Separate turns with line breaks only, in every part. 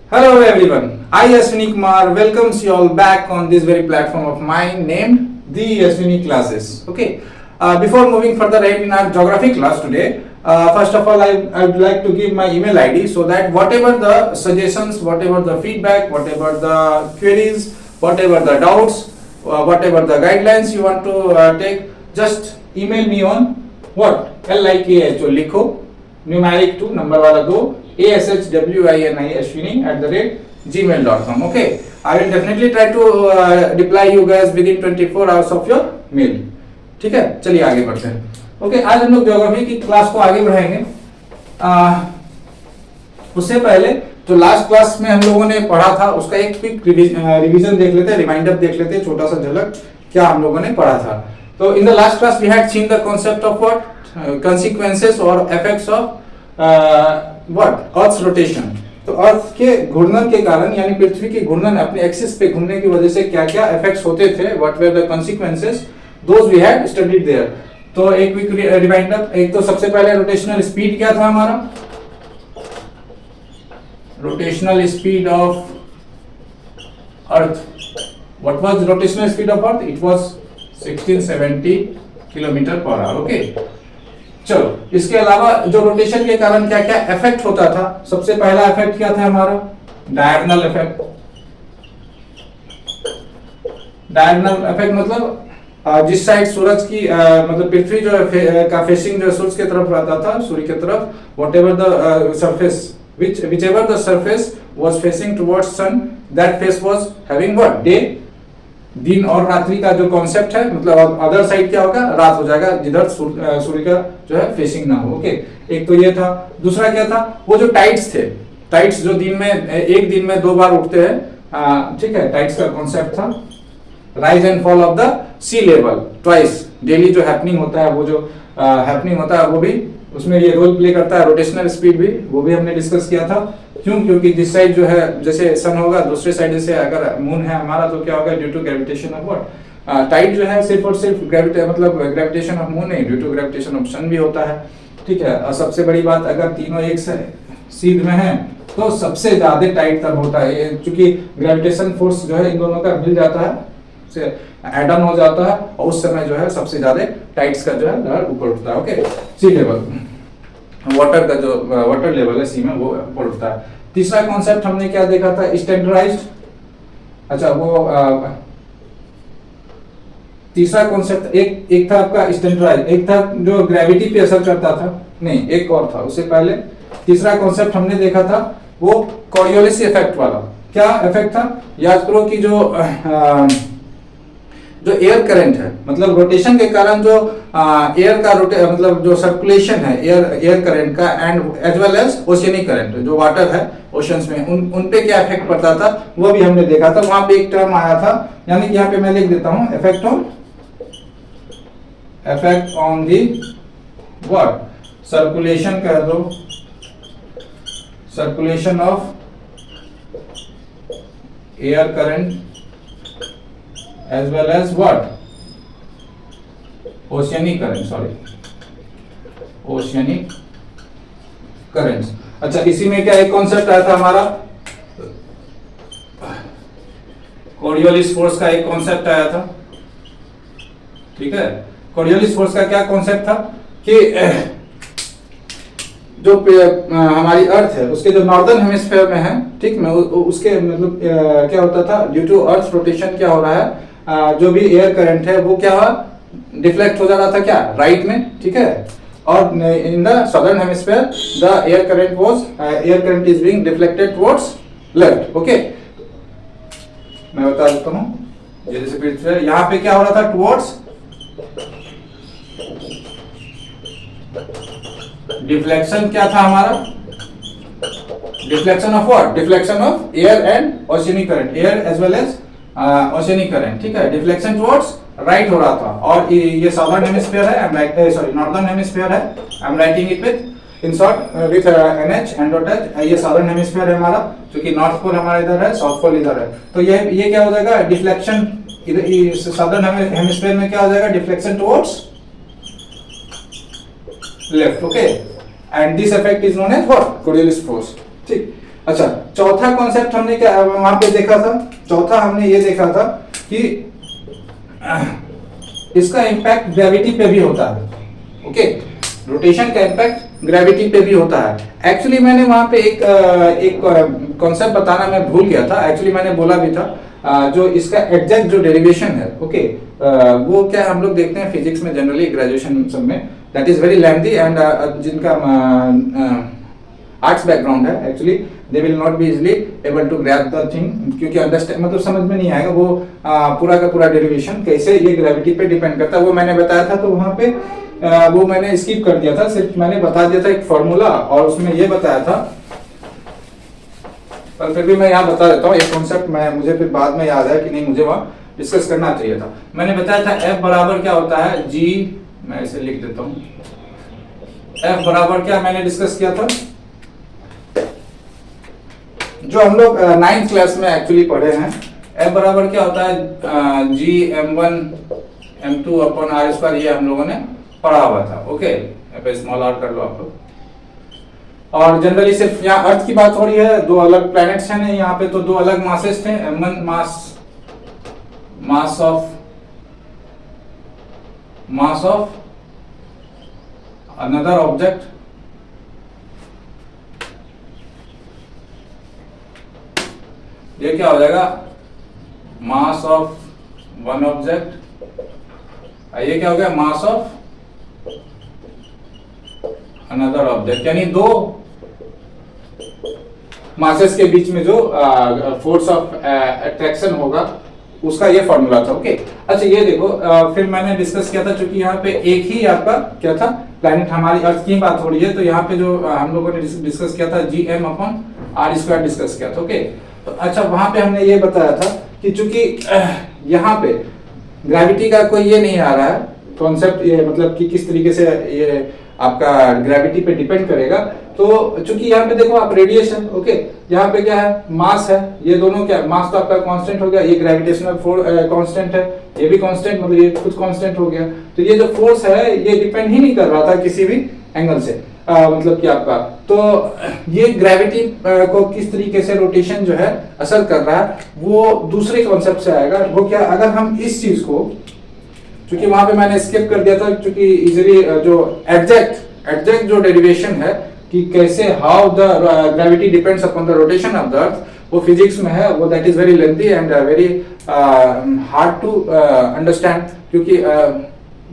Hello everyone, I Ashwini Kumar welcomes you all back on this very platform of mine named The Ashwini Classes. Okay, before moving further ahead in our geography class today, first of all I would like to give my email ID so that whatever the suggestions, whatever the feedback, whatever the queries, whatever the doubts, whatever the guidelines you want to take, just email me on what? LIKHO लिखो numeric 2 number वाला 2 ASHWINI ashwini@gmail.com. Okay, I will definitely try to reply you guys within 24 hours of your mail. ठीक है, चलिए आगे बढ़ते हैं. Okay, आज हम लोग ज्योग्राफी की क्लास को आगे बढ़ाएंगे. उससे पहले जो लास्ट क्लास में हम लोगों ने पढ़ा था उसका एक क्विक रिवीजन देख लेते हैं, रिमाइंडर देख लेते हैं, छोटा सा झलक क्या हम लोगों ने पढ़ा था. तो in the last class we had seen the concept of what consequences और effects of what earth rotation. तो अर्थ के घूर्णन के कारण यानी पृथ्वी के घूर्णन अपने एक्सिस पे घूमने की वजह से क्या क्या इफेक्ट्स होते थे, what were the consequences, those we had studied there. तो एक क्विक रिमाइंडर, एक तो सबसे पहले रोटेशनल स्पीड क्या था हमारा, rotational speed of earth. What was rotational speed of earth? It was 1670 kilometre per hour. Okay, चलो इसके अलावा जो रोटेशन के कारण क्या क्या इफेक्ट होता था, सबसे पहला इफेक्ट क्या था हमारा, डायगोनल इफेक्ट. डायगोनल इफेक्ट मतलब जिस साइड सूरज की मतलब पृथ्वी जो का फेसिंग जो सूरज की तरफ रहता था, सूर्य की तरफ, whatever the surface whichever the surface was facing towards sun, that face was having what, day. दिन और रात्रि का जो कॉन्सेप्ट है, मतलब अदर साइड क्या होगा, रात हो जाएगा जिधर सूर्य का जो है फेसिंग ना हो. ओके, एक तो ये था. दूसरा क्या था, वो जो टाइड्स थे, टाइड्स जो दिन में एक दिन में 2 बार उठते हैं, ठीक है, टाइड्स का कॉन्सेप्ट था. Rise and fall of the sea level twice, daily जो हैपनिंग होता है, वो जो हैपनिंग होता है वो भी उसमें ये रोल प्ले करता है. रोटेशनल स्पीड भी, वो भी हमने डिस्कस किया था. क्यों? क्योंकि जिस साइड जो है, जैसे सन होगा, दूसरे साइड से अगर मून है हमारा, तो क्या होगा, due to gravitation of what, tide जो है सिर्फ और सिर्फ मतलब ग्रेविटेशन ऑफ मून नहीं, due to gravitation of sun भी होता है. ठीक है, और सबसे बड़ी बात, अगर तीनों एक सीध में है तो सबसे ज्यादा टाइड तब होता है, क्योंकि ग्रेविटेशन फोर्स जो है इन दोनों का मिल जाता है, एड ऑन हो जाता है, और उस समय जो है सबसे ज्यादा टाइड्स का जो है लेवल ऊपर उठता है. ओके, सी लेवल, वाटर का जो वाटर लेवल है सी में, वो ऊपर उठता है. तीसरा कॉन्सेप्ट हमने क्या देखा था, स्टैंडर्डाइज्ड. अच्छा, वो तीसरा कॉन्सेप्ट एक था आपका स्टैंडर्डाइज्ड, एक था जो ग्रेविटी पे असर करता था, नहीं एक और था उससे पहले. तीसरा कॉन्सेप्ट हमने देखा था वो कॉरियोलिस इफेक्ट वाला. क्या इफेक्ट था, याद करो कि जो एयर करंट है, मतलब रोटेशन के कारण जो एयर का मतलब जो सर्कुलेशन है एयर करंट का, and as well as oceanic current, जो वाटर है ओशंस में, उन पे क्या इफेक्ट पड़ता था वो भी हमने देखा था. वहां पे एक टर्म आया था, यानी कि यहाँ पे मैं लिख देता हूं, effect on the what, circulation कह दो, circulation of air current as well as what, oceanic current, oceanic currents. अच्छा, इसी में क्या एक कॉन्सेप्ट आया था हमारा, कोरियोलिस फोर्स का एक कॉन्सेप्ट आया था. ठीक है, कोरियोलिस फोर्स का क्या कॉन्सेप्ट था कि जो हमारी अर्थ है उसके जो नॉर्दर्न हेमिस्फीयर में है, ठीक में, उसके मतलब क्या होता था, ड्यू टू अर्थ रोटेशन क्या हो रहा है, जो भी एयर करंट है वो क्या हुआ, डिफ्लेक्ट हो जा रहा था क्या, राइट में. ठीक है, और in the southern hemisphere the air current is being deflected towards left. Okay, मैं बता देता हूं, जैसे पृथ्वी यहाँ पे क्या हो रहा था, टुवर्ड्स डिफ्लेक्शन. क्या था हमारा, deflection of what, deflection of air and oceanic current, air as well as oceanic current. ठीक है, डिफ्लेक्शन टुवर्ड्स राइट हो रहा था, और ये सदर्न हेमिस्फीयर है, सॉरी नॉर्दर्न हेमिस्फीयर है. I am writing it with in short with NH and dot H. ये सदर्न हेमिस्फीयर है हमारा, क्योंकि नॉर्थ पोल हमारा इधर है, साउथ पोल इधर है. तो ये क्या हो जाएगा, डिफ्लेक्शन इधर सदर्न हेमिस्फीयर में क्या हो जाएगा, deflection towards left. Okay, and this effect is known as what, Coriolis force. ठीक, अच्छा, चौथा कॉन्सेप्ट हमने क्या वहां पे देखा था? चौथा हमने ये देखा था कि इसका इम्पैक्ट ग्रेविटी पे भी होता है। ओके, रोटेशन का इम्पैक्ट ग्रेविटी पे भी होता है। एक्चुअली मैंने वहां पे एक कॉन्सेप्ट बताना मैं भूल गया था। एक्चुअली मैंने बोला भी था जो इसका एग्जैक्ट जो डेरिवेशन है, ओके, वो क्या हम लोग देखते हैं फिजिक्स में जनरली ग्रेजुएशन सब में, that is very lengthy and जिनका आर्ट्स बैकग्राउंड है actually they will not be easily able to grab the thing, क्योंकि अंडरस्टैंड मतलब समझ में नहीं आएगा वो पूरा का पूरा डेरिवेशन कैसे ये ग्रेविटी पे डिपेंड करता है। वो मैंने बताया था, तो वहां पे वो मैंने स्किप कर दिया था, सिर्फ मैंने बता दिया था एक फॉर्मूला और उसमें ये बताया था, पर फिर भी मैं यहाँ बता देता हूँ एक कॉन्सेप्ट। मुझे फिर बाद में याद है कि नहीं मुझे वहां डिस्कस करना चाहिए था। मैंने बताया था F बराबर क्या होता है, G, मैं इसे लिख देता हूँ। F बराबर क्या मैंने डिस्कस किया था, जो हम लोग 9th क्लास में एक्चुअली पढ़े हैं। F बराबर क्या होता है, G m1 m2 upon r square, ये हम लोगों ने पढ़ा हुआ था। ओके, स्मॉल r कर लो आप लोग। और जनरली सिर्फ यहाँ अर्थ की बात हो रही है, दो अलग प्लैनेट्स हैं यहाँ पे, तो दो अलग मासेस थे। m1 mass of another object, ये क्या हो जाएगा, मास ऑफ वन ऑब्जेक्ट, ये क्या हो गया, मास ऑफ अनदर ऑब्जेक्ट, यानी दो मासेस के बीच में जो फोर्स ऑफ अट्रैक्शन होगा उसका ये फॉर्मूला था। ओके, अच्छा ये देखो, फिर मैंने डिस्कस किया था, चूंकि यहाँ पे एक ही आपका क्या था प्लैनेट, हमारी अर्थ की बात हो रही है, तो यहाँ पे जो हम लोगों ने डिस्कस किया था Gm upon r square discuss किया था। ओके, तो अच्छा वहां पे हमने ये बताया था कि चूंकि यहाँ पे ग्रेविटी का कोई ये नहीं आ रहा है कॉन्सेप्ट, ये मतलब कि किस तरीके से ये आपका ग्रेविटी पे डिपेंड करेगा, तो चूंकि यहाँ पे देखो आप रेडिएशन, ओके, यहाँ पे क्या है, मास है, ये दोनों क्या, मास तो आपका कांस्टेंट हो गया, ये ग्रेविटेशनल कांस्टेंट है, ये भी कांस्टेंट, मतलब ये खुद कांस्टेंट हो गया। तो ये जो फोर्स है ये डिपेंड ही नहीं कर रहा था किसी भी एंगल से, मतलब कि आपका, तो ये ग्रेविटी को किस तरीके से रोटेशन जो है असर कर रहा है वो दूसरे कॉन्सेप्ट से आएगा। वो क्या, अगर हम इस चीज को, क्योंकि वहां पे मैंने स्किप कर दिया था, क्योंकि इजीली जो एग्जैक्ट जो डेरिवेशन है कि कैसे how the gravity depends upon the rotation of the earth, वो फिजिक्स में है, वो that is very lengthy and very hard to understand, क्योंकि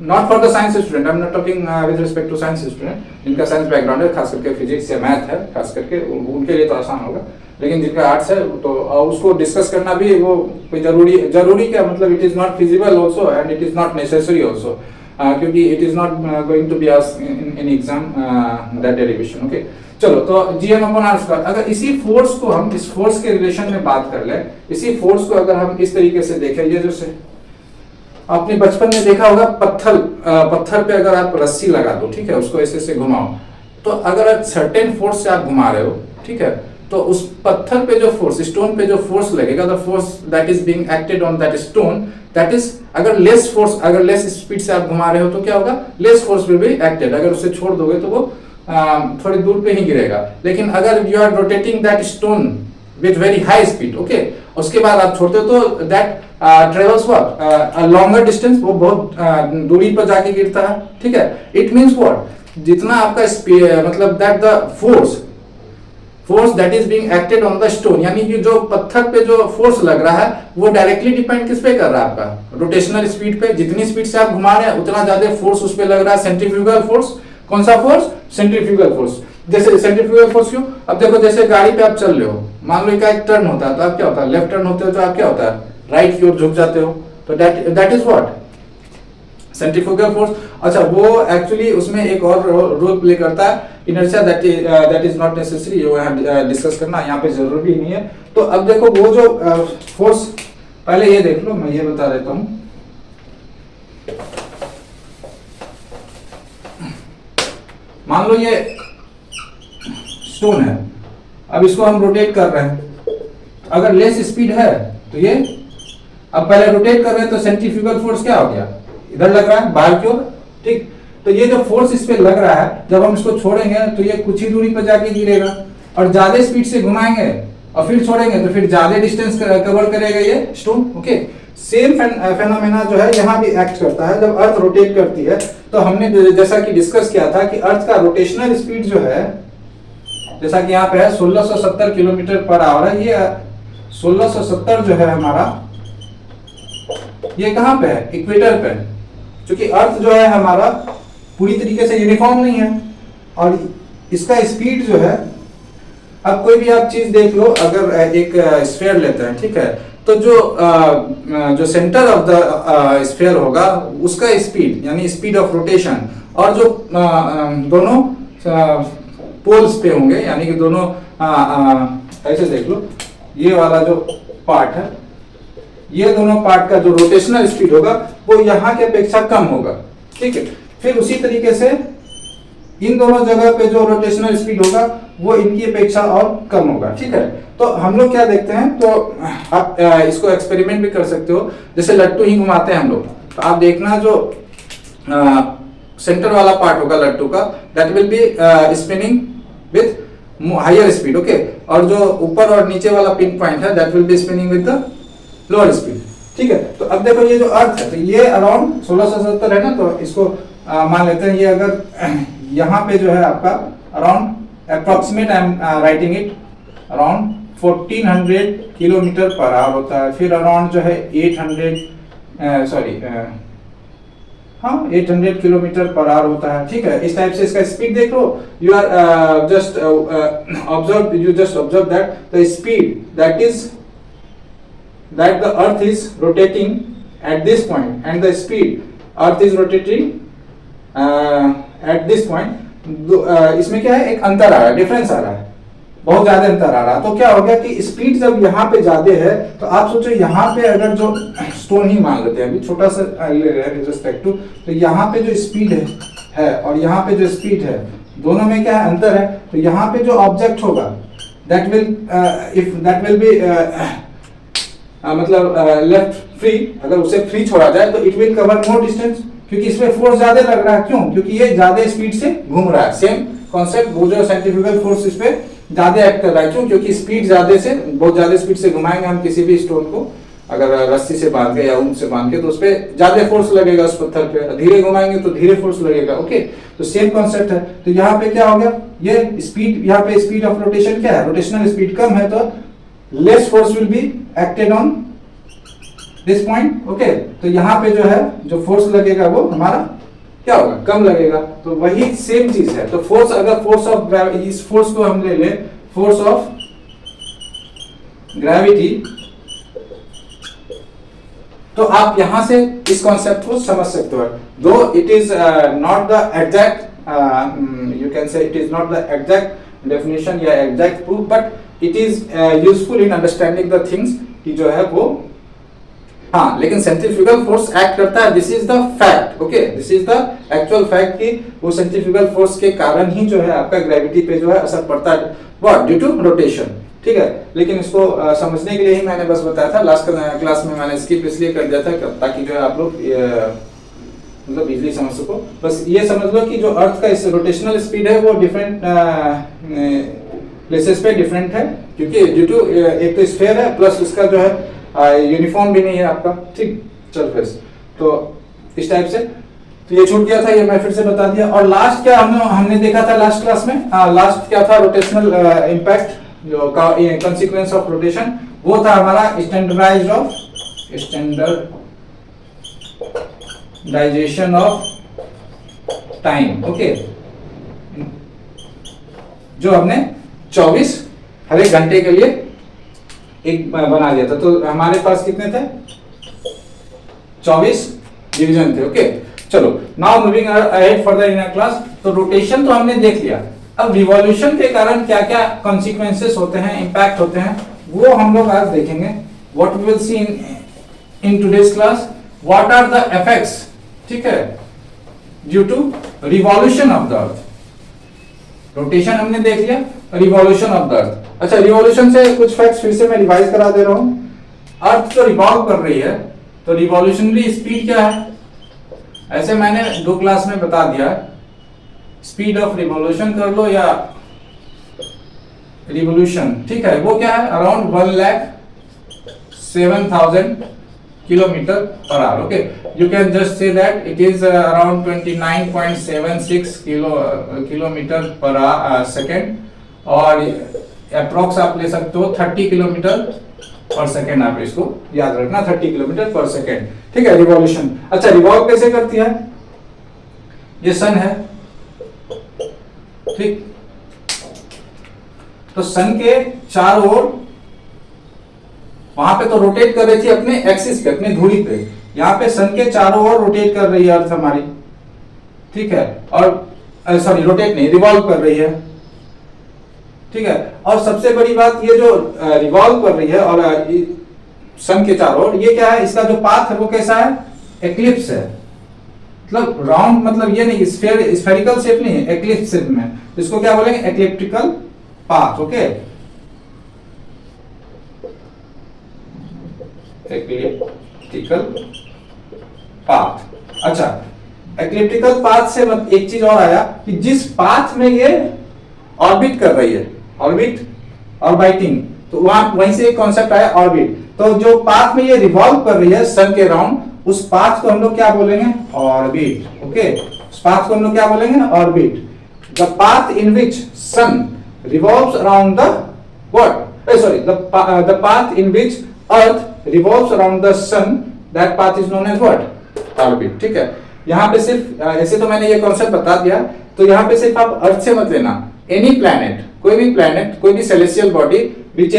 not for the science student, I am not talking with respect to science student, जिनका science background है, खास करके physics या मैथ है खास करके, उनके लिए तो आसान होगा, लेकिन जिनका आर्ट्स है तो उसको डिस्कस करना भी वो कोई जरूरी क्या, मतलब it is not feasible also and it is not necessary also, क्योंकि it is not going to be asked in exam that derivation. Okay, चलो, तो Gm अपॉन r स्क्वायर, अगर इसी फोर्स को हम इस फोर्स के रिलेशन में बात कर ले, इसी फोर्स को अगर हम इस तरीके से देखें, ये जैसे आपने बचपन में देखा होगा, पत्थर पे अगर आप रस्सी लगा दो, ठीक है, उसको ऐसे से घुमाओ, तो अगर सर्टेन फोर्स से आप घुमा रहे हो, ठीक है, तो उस पत्थर पे जो फोर्स, स्टोन पे जो फोर्स लगेगा, the force that is being acted on that stone, that is, अगर लेस स्पीड से आप घुमा रहे हो तो क्या होगा, less force will be acted, अगर उसे छोड़ दोगे तो वो थोड़ी दूर पे ही गिरेगा। लेकिन अगर you are rotating that stone with very high speed, okay, उसके बाद आप छोड़ते हो तो that travels what, longer distance, वो बहुत दूरी पर जाके गिरता है, ठीक है। इट मींस व्हाट, जितना आपका मतलब that the force that is being acted on the stone, यानी कि जो पत्थर पे जो फोर्स लग रहा है वो डायरेक्टली डिपेंड किस पे कर रहा है, आपका रोटेशनल स्पीड पे, जितनी स्पीड से आप घुमा रहे हैं उतना ज्यादा फोर्स उस पे लग रहा है, सेंट्रीफ्यूगल फोर्स। कौन सा फोर्स, सेंट्रीफ्यूगल फोर्स। जैसे सेंट्रीफ्यूगल फोर्स क्यों, अब देखो जैसे गाड़ी पे आप चल रहे हो, मान लो एक टर्न होता है तो आप क्या होता है, लेफ्ट टर्न होते हो तो आप क्या होता है, राइट की ओर झुक जाते हो, तो that is what, centrifugal force. अच्छा, वो एक्चुअली उसमें एक और रोल प्ले करता है, inertia, that is not necessary, वो यहाँ डिस्कस करना यहाँ पे जरूरी नहीं है। तो अब देखो वो जो फोर्स, पहले ये देख लो, मैं ये बता देता हूँ। मान लो ये स्टोन है, अब इसको हम रोटेट कर रहे हैं, अगर लेस स्पीड है तो ये, अब पहले रोटेट कर रहे हैं तो सेंट्रीफ्यूगल फोर्स क्या हो गया, इधर लग रहा है बाहर की ओर, ठीक। तो ये जो फोर्स इस पे लग रहा है, जब हम इसको छोड़ेंगे तो ये कुछ ही दूरी पर जाके गिरेगा, और ज्यादा स्पीड से घुमाएंगे और फिर छोड़ेंगे तो फिर ज्यादा डिस्टेंस कवर करेगा ये स्टोन। ओके, सेम फेनोमेना जो है यहाँ भी एक्ट करता है जब अर्थ रोटेट करती है। तो हमने जैसा कि डिस्कस किया था कि अर्थ का रोटेशनल स्पीड जो है, जैसा कि यहाँ पे है 1670 किलोमीटर पर आवर है। ये 1670 जो है हमारा, ये कहाँ पे है? इक्वेटर पे। क्योंकि अर्थ जो है हमारा पूरी तरीके से यूनिफॉर्म नहीं है और इसका स्पीड जो है, अब कोई भी आप चीज देख लो, अगर एक स्फीयर लेते हैं, ठीक है, तो जो सेंटर ऑफ द स्फीयर होगा उसका स्पीड यानी स्पीड ऑफ रोटेशन, और जो दोनों पोल्स पे होंगे यानी कि दोनों ऐसे देख लो, ये वाला जो पार्ट है, ये दोनों पार्ट का जो रोटेशनल स्पीड होगा वो यहाँ के अपेक्षा कम होगा। ठीक है, फिर उसी तरीके से इन दोनों जगह पे जो रोटेशनल स्पीड होगा वो इनकी अपेक्षा और कम होगा। ठीक है, तो हम लोग क्या देखते हैं, तो आप इसको एक्सपेरिमेंट भी कर सकते हो। जैसे लट्टू ही घुमाते हैं हम लोग, तो आप देखना जो सेंटर वाला पार्ट होगा लट्टू का, that will be spinning with higher speed. Okay, और जो ऊपर और नीचे वाला पिन पॉइंट है that will be spinning with the lower speed. ठीक है, तो अब देखो ये जो अर्थ है, तो ये अराउंड 1670 है ना, तो इसको मान लेते हैं ये अगर यहाँ पे जो है आपका around approximate I am writing it around 1400 kilometre per hour होता है। फिर अराउंड जो है 800 किलोमीटर पर आवर होता है। ठीक है, इस टाइप से इसका स्पीड देख लो। You are just observe that the speed that the earth is rotating at this point and the speed earth is rotating at this point, इसमें क्या है, एक अंतर आ रहा है, डिफरेंस आ रहा है, बहुत ज्यादा अंतर आ रहा है। तो क्या हो गया कि स्पीड जब यहाँ पे ज्यादा है, तो आप सोचो यहाँ पे अगर जो स्टोन ही मान लेते हैं, अभी छोटा सा ले रहे हैं रिस्पेक्ट टू, तो यहाँ पे जो स्पीड है और यहाँ पे जो स्पीड है, दोनों में क्या है, अंतर है। तो यहाँ पे जो ऑब्जेक्ट होगा दैट विल बी मतलब लेफ्ट फ्री, अगर उसे फ्री छोड़ा जाए तो it will cover more distance, क्योंकि इसमें फोर्स ज्यादा लग रहा है। क्यों? क्योंकि ये ज्यादा स्पीड से घूम रहा है। सेम कॉन्सेप्ट, वो जो सेंट्रीफ्यूगल फोर्स इस पे ज्यादा एक्ट कर रहा है। क्यों? क्योंकि स्पीड ज्यादा से, बहुत ज्यादा स्पीड से घुमाएंगे हम किसी भी स्टोन को, अगर रस्सी से बांध के या ऊन से बांध के, तो उस पर ज्यादा फोर्स लगेगा उस पत्थर पे। धीरे घुमाएंगे तो धीरे फोर्स लगेगा। ओके, तो सेम कॉन्सेप्ट है। तो यहाँ पे क्या हो गया, ये स्पीड, यहाँ पे स्पीड ऑफ रोटेशन क्या है, रोटेशनल स्पीड कम है, तो less force will be acted on this point. Okay, तो यहाँ पे जो है जो फोर्स लगेगा वो हमारा क्या होगा, कम लगेगा। तो वही सेम चीज है। तो फोर्स, अगर फोर्स ऑफ ग्रेविटी, इस फोर्स को हम ले ले फोर्स ऑफ ग्रेविटी, तो आप यहां से इस कॉन्सेप्ट को समझ सकते हो। दो it is not the exact, you can say it is not the exact definition या exact proof, but it is useful in understanding the things कि जो है वो, हाँ, लेकिन सेंट्रीफ्यूगल फोर्स एक्ट करता है। This is the fact. Okay, this is the actual fact कि वो सेंट्रीफ्यूगल फोर्स के कारण ही जो है आपका ग्रेविटी पे जो है असर पड़ता है, व्हाट, ड्यू टू रोटेशन। ठीक है, लेकिन इसको समझने के लिए ही मैंने बस बताया था। लास्ट क्लास में मैंने स्किप इसलिए कर दिया था ताकि जो है आप लोग मतलब इजीली समझ सको। बस ये समझ लो कि जो अर्थ का इस रोटेशनल स्पीड है वो डिफरेंट प्लेसेस पे डिफरेंट है, क्योंकि ड्यू टू एक तो स्फीयर है, प्लस उसका जो है यूनिफॉर्म भी नहीं है आपका। ठीक, सरफेस, तो इस टाइप से। तो ये छूट गया था, ये मैं फिर से बता दिया। और लास्ट क्या हमने देखा था लास्ट क्लास में, लास्ट क्या था, रोटेशनल इम्पैक्ट, जो कंसीक्वेंस ऑफ रोटेशन, वो था हमारा स्टैंडर्डाइजेशन ऑफ टाइम। ओके, जो हमने 24 हर एक घंटे के लिए एक बना दिया था। तो हमारे पास कितने थे, 24 डिवीजन थे। ओके, चलो now moving ahead further in class. तो रोटेशन तो हमने देख लिया। अब रिवॉल्यूशन के कारण क्या क्या कॉन्सिक्वेंसेस होते हैं, इंपैक्ट होते हैं, वो हम लोग आज देखेंगे। What we will see in today's class, what are the effects, ठीक है, due to revolution of the earth. Rotation हमने देख लिया, रिवॉल्यूशन ऑफ द अर्थ। अच्छा, रिवॉल्यूशन से कुछ फैक्ट्स फिर से मैं रिवाइज करा दे रहा हूं। अर्थ तो रिवॉल्व कर रही है, तो रिवॉल्यूशनरी स्पीड क्या है, ऐसे मैंने 2 क्लास में बता दिया। स्पीड ऑफ रिवॉल्यूशन कर लो या रिवोल्यूशन, ठीक है, वो क्या है around 1,07,000 kilometer per hour. Okay, you can just say that it is around 29.76 kilometer per hour second, और अप्रोक्स आप ले सकते हो 30 किलोमीटर पर सेकेंड, आप इसको याद रखना 30 किलोमीटर पर सेकेंड, ठीक है, रिवॉल्यूशन। अच्छा, रिवॉल्व कैसे करती है? ये सन है, ठीक, तो सन के चारों ओर वहां पे तो रोटेट कर रही थी अपने एक्सिस पे, अपने धुरी पे, यहाँ पे सन के चारों ओर रोटेट कर रही है अर्थ हमारी, ठीक है, और सॉरी रोटेट नहीं, रिवॉल्व कर रही है, ठीक है। और सबसे बड़ी बात, ये जो रिवॉल्व कर रही है और सन के चारों ओर, ये क्या है, इसका जो पाथ है वो कैसा है, एक्लिप्स है, मतलब राउंड, मतलब ये नहीं स्फेरिकल शेप नहीं है, एक्लिप्स शेप में, इसको क्या बोलेंगे, ecliptical path. Okay, ecliptical path. अच्छा, एक्लिप्टिकल पाथ से मतलब एक चीज और आया कि जिस पाथ में ये ऑर्बिट कर रही है, ऑर्बिट, ऑर्बिटिंग, तो वहीं से एक कॉन्सेप्ट आया ऑर्बिट। तो जो पाथ में ये रिवॉल्व कर रही है सन के राउंड, उस पाथ को हम लोग क्या बोलेंगे, ऑर्बिट। ओके, उस पाथ को हम लोग क्या बोलेंगे, orbit. The path in which sun revolves around the what? Sorry, the path in which Earth revolves around the sun, that path is known as what? Orbit. ठीक है, यहाँ पे सिर्फ ऐसे तो मैंने ये कॉन्सेप्ट बता दिया, तो यहाँ पे सिर्फ आप अर्थ से मत लेना, एनी प्लैनेट, कोई भी प्लैनेट, कोई भी celestial body which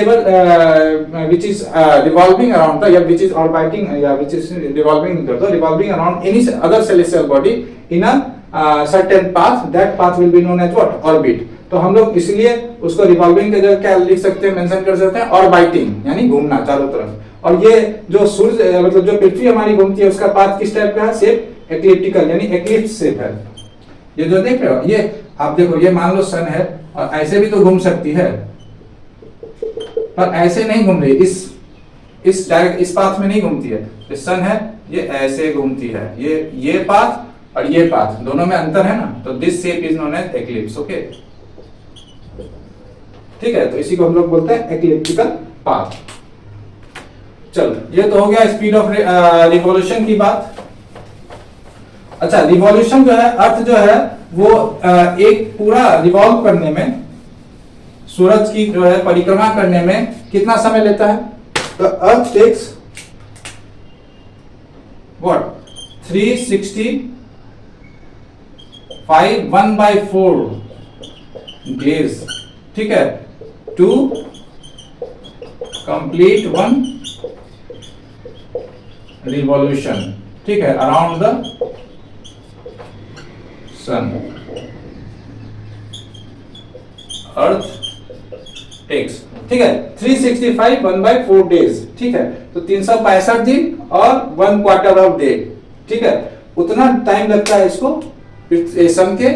is revolving around the, या which is orbiting, या which is revolving around any other celestial body in a certain path, that path will be known as what? Orbit. तो हम लोग इसलिए उसको revolving के जगह क्या लिख सकते हैं, मेंशन कर सकते हैं, ऑर्बिटिंग, यानी घूमना चारों तरफ। और ये जो सूर्य मतलब जो पृथ्वी हमारी घूमती है, उसका पाथ किस टाइप का है, शेप एक्लिप्टिकल, यानी एक्लिप्स शेप है। ये जो देख रहे हो, ये आप देखो, ये मान लो सन है और ऐसे भी तो घूम सकती है, पर ऐसे नहीं घूम रही, इस डायरेक्ट इस पाथ में नहीं घूमती है। ये सन है, ये ऐसे घूमती है, ये पाथ और ये पाथ, दोनों में अंतर है ना, तो this shape is known as eclipse. Okay, ठीक है, तो इसी को हम लोग बोलते हैं एक्लिप्टिकल पाथ। चलो, ये तो हो गया स्पीड ऑफ रिवॉल्यूशन की बात। अच्छा, रिवॉल्यूशन जो है, अर्थ जो है वो एक पूरा रिवॉल्व करने में, सूरज की जो है परिक्रमा करने में कितना समय लेता है? The earth takes what 365 1/4 days, ठीक है, टू कंप्लीट वन रिवॉल्यूशन, ठीक है, around the sun. Earth takes, ठीक है, 365 1/4 डेज, ठीक है, तो 365 दिन और 1/4 ऑफ डे, ठीक है, उतना टाइम लगता है इसको सन के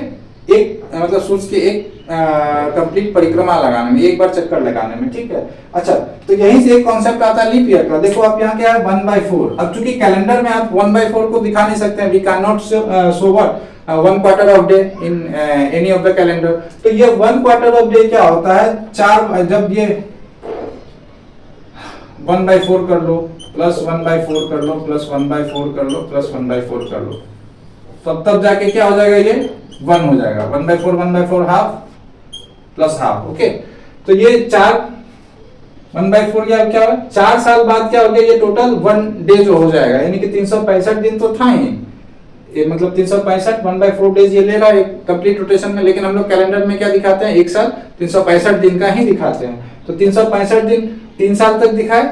एक मतलब सूर्य के एक कंप्लीट परिक्रमा लगाने में, एक बार चक्कर लगाने में, ठीक है। अच्छा, तो यहीं से एक कॉन्सेप्ट आता है लीप ईयर का। देखो आप यहाँ क्या है, 1/4। अब चूंकि कैलेंडर में आप 1/4 को दिखा नहीं सकते हैं, we can not show what 1/4 of day in any of the calendar. तो ये 1/4 ऑफ डे क्या होता है, चार, जब ये 1/4 कर लो, प्लस 1/4 कर लो, प्लस 1/4 कर लो, प्लस 1/4 कर लो, तब जाके क्या हो जाएगा, ये 1 हो जाएगा। 1/4 हाफ प्लस हाफ। ओके, तो ये 1/4 क्या हो, 4 साल बाद क्या हो गया, ये टोटल 1 डे जो हो जाएगा, यानी कि 365 दिन तो था ही, ये मतलब 365 1/4 डेज ये ले रहा है कंप्लीट रोटेशन में। लेकिन हम लोग कैलेंडर में क्या दिखाते हैं, एक साल 365 दिन का ही दिखाते हैं। तो 365 दिन 3 साल तक दिखाए,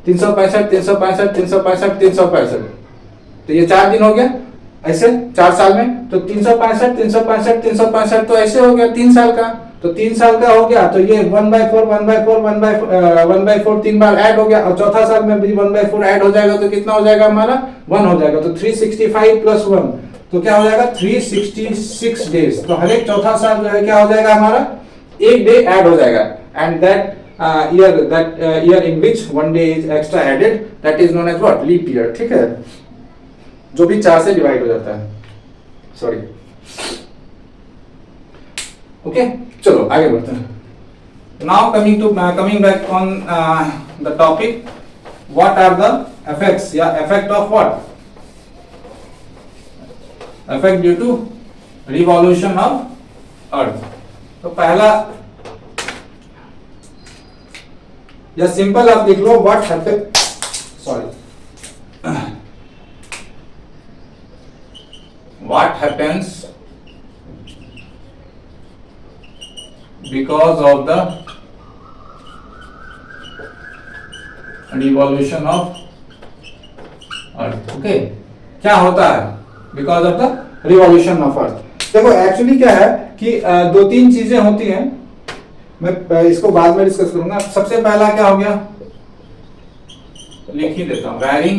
365 तो ये 4 दिन हो गया ऐसे 4 साल में। तो 365 तो ऐसे हो गया 3 साल का, तो 3 साल का हो गया, तो ये 1/4 3 बार ऐड हो गया, और चौथा साल में भी 1/4 ऐड हो जाएगा, तो कितना हो जाएगा हमारा, 1 हो जाएगा। तो 365 प्लस 1 तो क्या हो जाएगा, 366 डेज। तो हर एक चौथा साल जो है क्या हो जाएगा हमारा, एक डे ऐड हो जाएगा, and that year in which 1 day is extra added, that is known as what, leap year। ठीक है, जो भी 4 से डिवाइड हो जाता है, सॉरी। ओके, चलो आगे बढ़ते हैं। Now coming back on the topic, what are the effects? Yeah, effect of what? Effect due to revolution of Earth. तो पहला या सिंपल आप लिख लो what happen, sorry, what happens because of the revolution of Earth. Okay, क्या होता है because of the revolution of Earth? देखो एक्चुअली क्या है कि दो तीन चीजें होती हैं, मैं इसको बाद में डिस्कस करूंगा. सबसे पहला क्या हो गया, लिख ही देता हूं, varying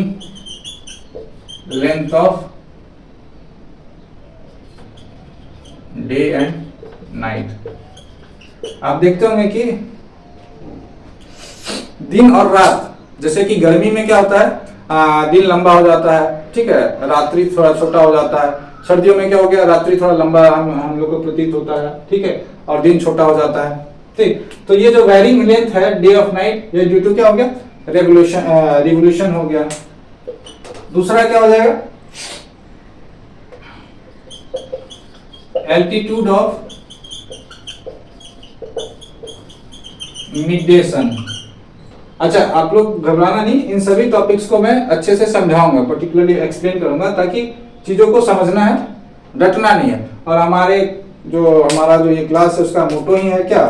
length of day and night. आप देखते होंगे कि दिन और रात, जैसे कि गर्मी में क्या होता है, दिन लंबा हो जाता है, ठीक है, रात्रि थोड़ा छोटा हो जाता है. सर्दियों में क्या हो गया, रात्रि थोड़ा लंबा हम लोग को प्रतीत होता है, ठीक है, और दिन छोटा हो जाता है. ठीक, तो ये जो वेरिंग लेंथ है डे ऑफ नाइट, ये ड्यू टू क्या हो गया, रिवोल्यूशन हो गया. दूसरा क्या हो जाएगा, altitude of mid day sun. अच्छा, आप लोग घबराना नहीं, इन सभी टॉपिक्स को मैं अच्छे से समझाऊंगा, पर्टिकुलरली एक्सप्लेन करूंगा, ताकि चीजों को समझना है, रटना नहीं है. और हमारा जो ये क्लास है उसका मोटो ही है क्या,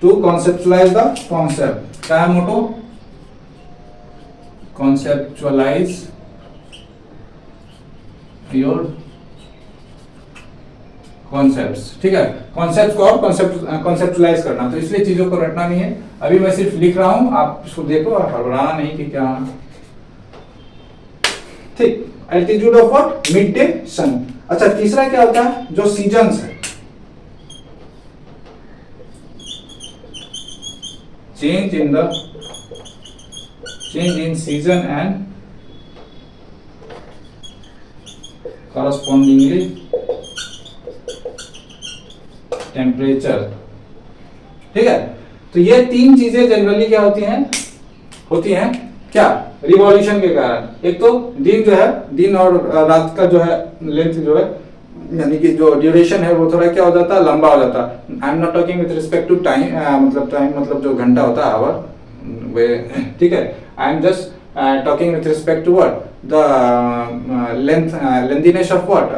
टू कॉन्सेप्चुअलाइज द कॉन्सेप्ट. क्या है मोटो, कॉन्सेप्चुअलाइज योर कॉन्सेप्ट्स. ठीक है, कॉन्सेप्ट को और कॉन्सेप्चुअलाइज करना, तो इसलिए चीजों को रटना नहीं है. अभी मैं सिर्फ लिख रहा हूं, आप इसको देखो और घबराना नहीं कि क्या. ठीक, altitude of what, mid day sun. अच्छा, तीसरा क्या होता है, जो सीजन्स है, change in season and correspondingly temperature. ठीक है, तो ये तीन चीजें जनरली क्या होती हैं क्या, रिवॉल्यूशन के कारण. एक तो दिन जो है, दिन और रात का जो है लेंथ जो है, यानी कि जो ड्यूरेशन है वो थोड़ा क्या हो जाता है, लंबा हो जाता है. I am not talking with respect to time, मतलब जो घंटा होता है, आवर वे. ठीक है, I am just talking with respect to what, the lengthiness of what,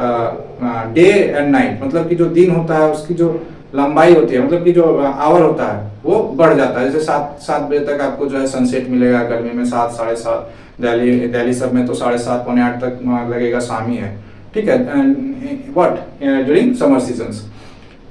day and night. मतलब कि जो दिन होता है उसकी जो लंबाई होती है, मतलब कि जो आवर होता है वो बढ़ जाता है. जैसे 7 बजे तक आपको जो है सनसेट मिलेगा, गर्मी में 7, 7:30, दिल्ली सब में तो 7:30, पौने 8 तक लगेगा शाम ही है. ठीक है, व्हाट ड्यूरिंग समर सीजन्स.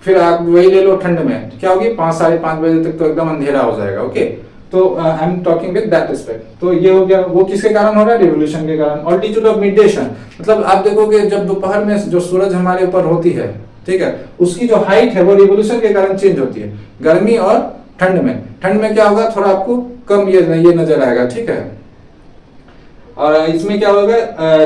फिर आप वही ले लो ठंड में, क्या होगी, 5, 5:30 बजे तक तो एकदम अंधेरा हो जाएगा. ओके, तो I am talking with that respect. तो ये हो गया, वो किसके कारण हो रहा है, रिवोल्यूशन के कारण. ऑल्टीट्यूड ऑफ मिड डे सन, मतलब आप देखोगे जब दोपहर में जो सूरज हमारे ऊपर होती है, ठीक है, उसकी जो हाइट है वो रिवोल्यूशन के कारण चेंज होती है. गर्मी और ठंड में क्या होगा, थोड़ा आपको कम ये नजर आएगा. ठीक है, और इसमें क्या होगा,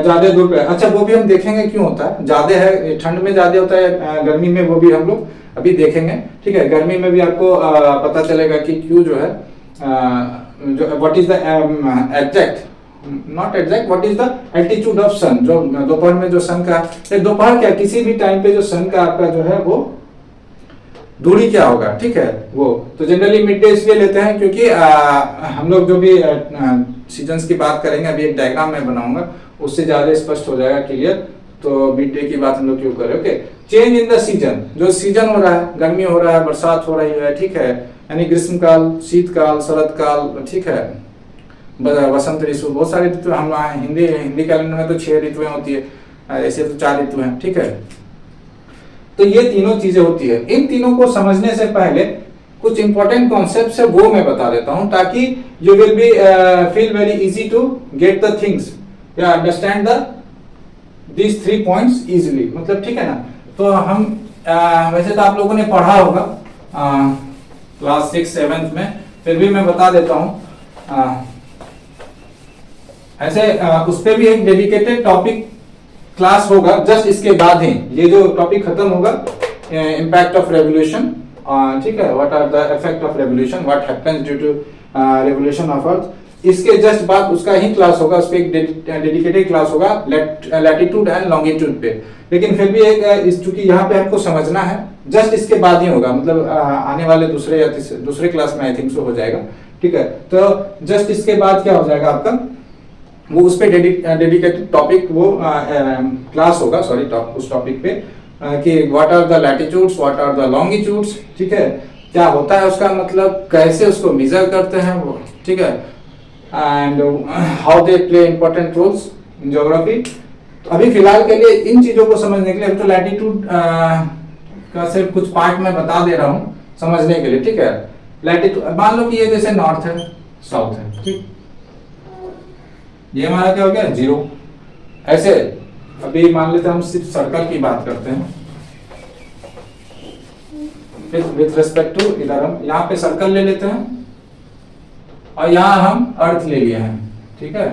ज्यादा दूर पे. अच्छा, वो भी हम देखेंगे क्यों होता है, ज्यादा है ठंड में ज्यादा होता है, गर्मी में, वो भी हम लोग अभी देखेंगे. ठीक है, गर्मी में भी आपको पता चलेगा कि क्यों जो है, जो what is the exact, not exact, what is the altitude of sun. जो दोपहर में जो सन का, दोपहर क्या, किसी भी टाइम पे जो सन का आपका जो है वो दूरी क्या होगा. ठीक है, वो तो जनरली मिड डे इसलिए लेते हैं क्योंकि हम लोग जो भी सीजन्स की बात करेंगे, अभी एक डायग्राम मैं बनाऊंगा, उससे ज्यादा स्पष्ट हो जाएगा, क्लियर. तो मिड डे की बात हम लोग क्यों करें. Okay, change in the season, जो सीजन हो रहा है, गर्मी हो रहा है, बरसात हो रही है, ठीक है, यानी ग्रीष्म काल, शीतकाल, शरद काल, ठीक है, वसंत ऋतु, बहुत सारे ऋतु. हम हिंदी कैलेंडर में तो 6 ऋतुएं होती है, ऐसे तो 4 ऋतु हैं. ठीक है, तो ये तीनों चीजें होती है. इन तीनों को समझने से पहले कुछ इंपॉर्टेंट कॉन्सेप्ट्स है वो मैं बता देता हूं, ताकि you will be feel very easy to get the things या understand the this 3 points easily. मतलब ठीक है ना. तो हम वैसे तो आप लोगों ने पढ़ा होगा क्लास 6, 7 में, फिर भी मैं बता देता हूं. ऐसे उस पर भी एक डेडिकेटेड टॉपिक क्लास होगा जस्ट इसके बाद ही. ये जो टॉपिक खत्म होगा, इम्पैक्ट ऑफ रेवोल्यूशन, ठीक है, what are the effect of revolution, what happens due to revolution of earth. इसके जस्ट बाद उसका ही क्लास होगा, उस पे एक डेडिकेटेड क्लास होगा लैटिट्यूड एंड लॉन्गिट्यूड पे। लेकिन फिर भी एक चूंकि यहाँ पे हमको समझना है, जस्ट इसके बाद ही होगा, मतलब आने वाले दूसरे या दूसरे क्लास में आई थिंक सो हो जाएगा, ठीक है। तो जस्ट इसके बाद क्या हो जाएगा आपका, वो उस पे डेडिकेटेड टॉपिक, वो क्लास होगा, सॉरी उस टॉपिक पे कि what are the latitudes, what are the longitudes, ठीक है, क्या होता है उसका मतलब, कैसे उसको मेजर करते हैं वो, ठीक है, and how they play important roles in geography. तो अभी फिलहाल के लिए इन चीजों को समझने के लिए, अभी तो लैटिट्यूड का सिर्फ कुछ पार्ट मैं बता दे रहा हूँ समझने के लिए, ठीक है। लैटिट्यूड मान लो कि ये जैसे नॉर्थ है, साउथ है, ठीक, ये हमारा क्या हो गया 0। ऐसे अभी मान लेते हैं हम सिर्फ सर्कल की बात करते हैं, विथ रिस्पेक्ट टू, इधर हम यहाँ पे सर्कल ले लेते हैं और यहाँ हम अर्थ ले लिए हैं, ठीक है।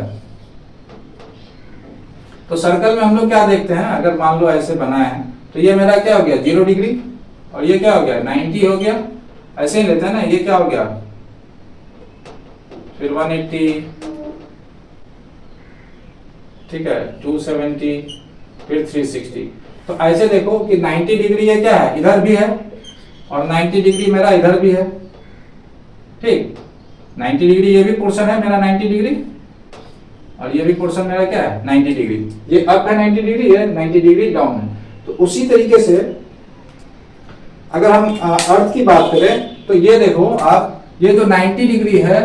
तो सर्कल में हम लोग क्या देखते हैं, अगर मान लो ऐसे बना है तो ये मेरा क्या हो गया 0 डिग्री, और ये क्या हो गया 90 हो गया, ऐसे ही लेते हैं ना, ये क्या हो गया फिर 180, ठीक है, 270, फिर 360। तो ऐसे देखो कि 90 डिग्री ये क्या है, इधर भी है, और 90 डिग्री मेरा इधर भी है, ठीक। 90 डिग्री ये भी पोर्शन है मेरा 90 डिग्री, और ये भी पोर्शन मेरा क्या है 90 डिग्री, ये अप है 90 डिग्री, ये 90 डिग्री डाउन है। तो उसी तरीके से अगर हम अर्थ की बात करें तो ये देखो आप, ये जो 90 डिग्री है,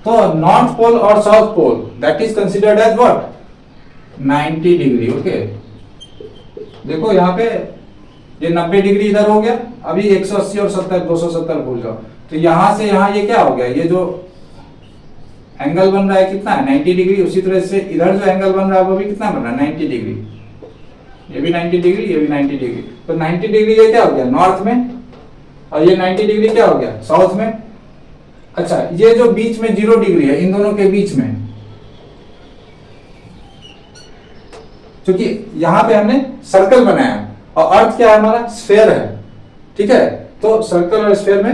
तो नॉर्थ पोल और south pole that is considered as what 90 degree, okay. देखो यहाँ पे ये 90 डिग्री इधर हो गया, अभी 180 और 70 270 भूल जाओ, तो यहां से यहाँ ये क्या हो गया, ये जो एंगल बन रहा है कितना है 90 डिग्री। उसी तरह से इधर जो एंगल बन रहा है वो भी कितना बन रहा है 90 डिग्री, ये भी 90 डिग्री, ये भी 90 डिग्री। तो 90 डिग्री ये क्या हो गया नॉर्थ में, और ये 90 डिग्री क्या हो गया साउथ में। अच्छा, ये जो बीच में 0 डिग्री है, इन दोनों के बीच में, क्योंकि यहां पे हमने सर्कल बनाया और अर्थ क्या है हमारा स्फेयर है, ठीक है। तो सर्कल और स्फेयर में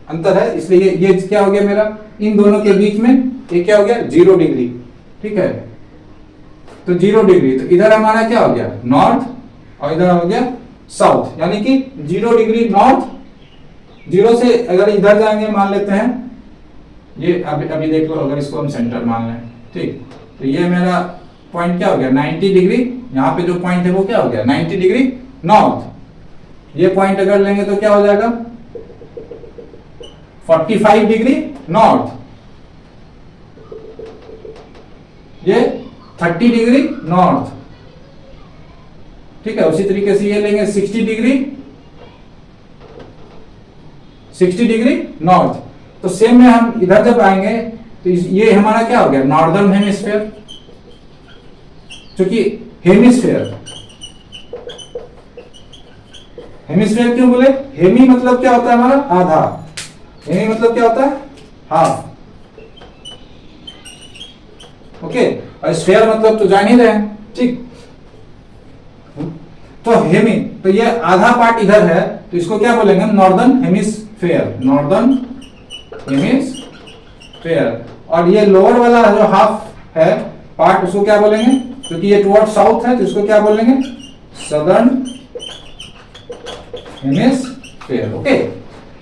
अंतर है, इसलिए ये क्या हो गया मेरा, इन दोनों के बीच में ये क्या हो गया 0 डिग्री, ठीक है। तो 0 डिग्री, तो इधर हमारा क्या हो गया नॉर्थ, और इधर हो गया साउथ, यानी कि 0 डिग्री नॉर्थ। 0 से अगर इधर जाएंगे मान लेते हैं, ये अभी देख लो, अगर इसको हम सेंटर मान लें, ठीक, तो ये मेरा पॉइंट क्या हो गया 90 डिग्री, यहाँ पे जो पॉइंट है वो क्या हो गया 90 डिग्री नॉर्थ। ये पॉइंट अगर लेंगे तो क्या हो जाएगा 45 डिग्री नॉर्थ, ये 30 डिग्री नॉर्थ, ठीक है। उसी तरीके से ये लेंगे 60 डिग्री नॉर्थ। तो सेम में हम इधर जब आएंगे तो ये हमारा क्या हो गया नॉर्दर्न हेमिस्फीयर, क्योंकि हेमिस्फीयर क्यों बोले, हेमी मतलब क्या होता है हमारा आधा, हेमी मतलब क्या होता है हाफ, ओके। और स्फीयर मतलब तो जान ही रहे हैं, ठीक। तो हेमी, तो ये आधा पार्ट इधर है, तो इसको क्या बोलेंगे नॉर्दर्न हेमिस्फीयर, नॉर्दर्न हेमिस्फीयर। और ये लोअर वाला जो हाफ है पार्ट, उसको क्या बोलेंगे, क्योंकि ये टुवर्ड साउथ है तो इसको क्या बोलेंगे सदर्न हेमिस्फीयर, ओके,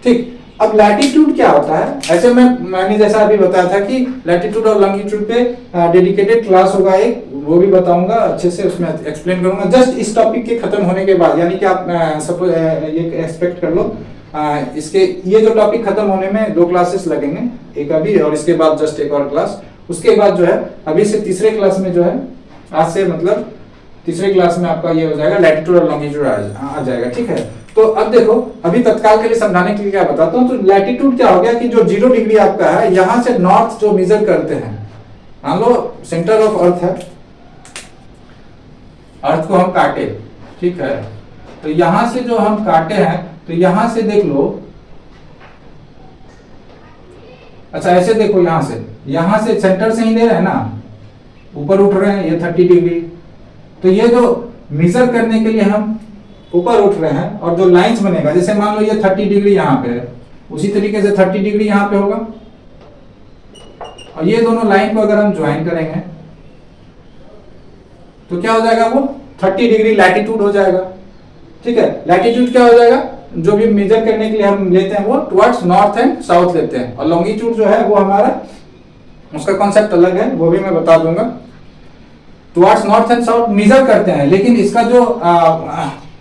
ठीक। अब लैटिट्यूड क्या होता है, ऐसे मैंने जैसा अभी बताया था कि लैटिट्यूड और लॉन्गिट्यूड पे डेडिकेटेड क्लास होगा एक, वो भी बताऊंगा अच्छे से, उसमें एक्सप्लेन करूंगा जस्ट इस टॉपिक के खत्म होने के बाद। यानी कि आप सपोज ये एक्सपेक्ट कर लो, इसके ये जो टॉपिक खत्म होने में 2 क्लासेस लगेंगे, एक अभी और इसके बाद जस्ट एक और क्लास। उसके बाद जो है अभी से तीसरे क्लास में जो है, आज से मतलब तीसरे क्लास में आपका ये हो जाएगा लैटिट्यूड और लॉन्गिट्यूड आ जाएगा, ठीक है। तो अब देखो, अभी तत्काल के लिए समझाने के लिए क्या बताता हूँ। तो लैटिट्यूड क्या हो गया कि जो 0 डिग्री आपका है, यहां से नॉर्थ जो मेजर करते हैं, मान लो सेंटर ऑफ अर्थ है, अर्थ को हम काटे, ठीक है, तो यहां से जो हम काटे हैं, तो यहां से देख लो, अच्छा ऐसे देखो, यहां से सेंटर से ही ले रहे हैं ना, ऊपर उठ रहे हैं, ये 30 डिग्री, तो ये जो मेजर करने के लिए हम ऊपर उठ रहे हैं और जो लाइंस बनेगा, जैसे मान लो ये 30 डिग्री यहाँ पे है, उसी तरीके से 30 डिग्री यहाँ पे होगा, और ये दोनों लाइन को अगर हम ज्वाइन करेंगे तो क्या हो जाएगा, वो 30 डिग्री लैटिट्यूड हो जाएगा। ठीक है, लैटिट्यूड क्या हो जाएगा, जो भी मेजर करने के लिए हम लेते हैं वो टुवर्ड्स नॉर्थ एंड साउथ लेते हैं, और लॉन्गिट्यूड जो है वो हमारा, उसका कॉन्सेप्ट अलग है, वो भी मैं बता दूंगा। Towards north and south measure करते हैं, लेकिन इसका जो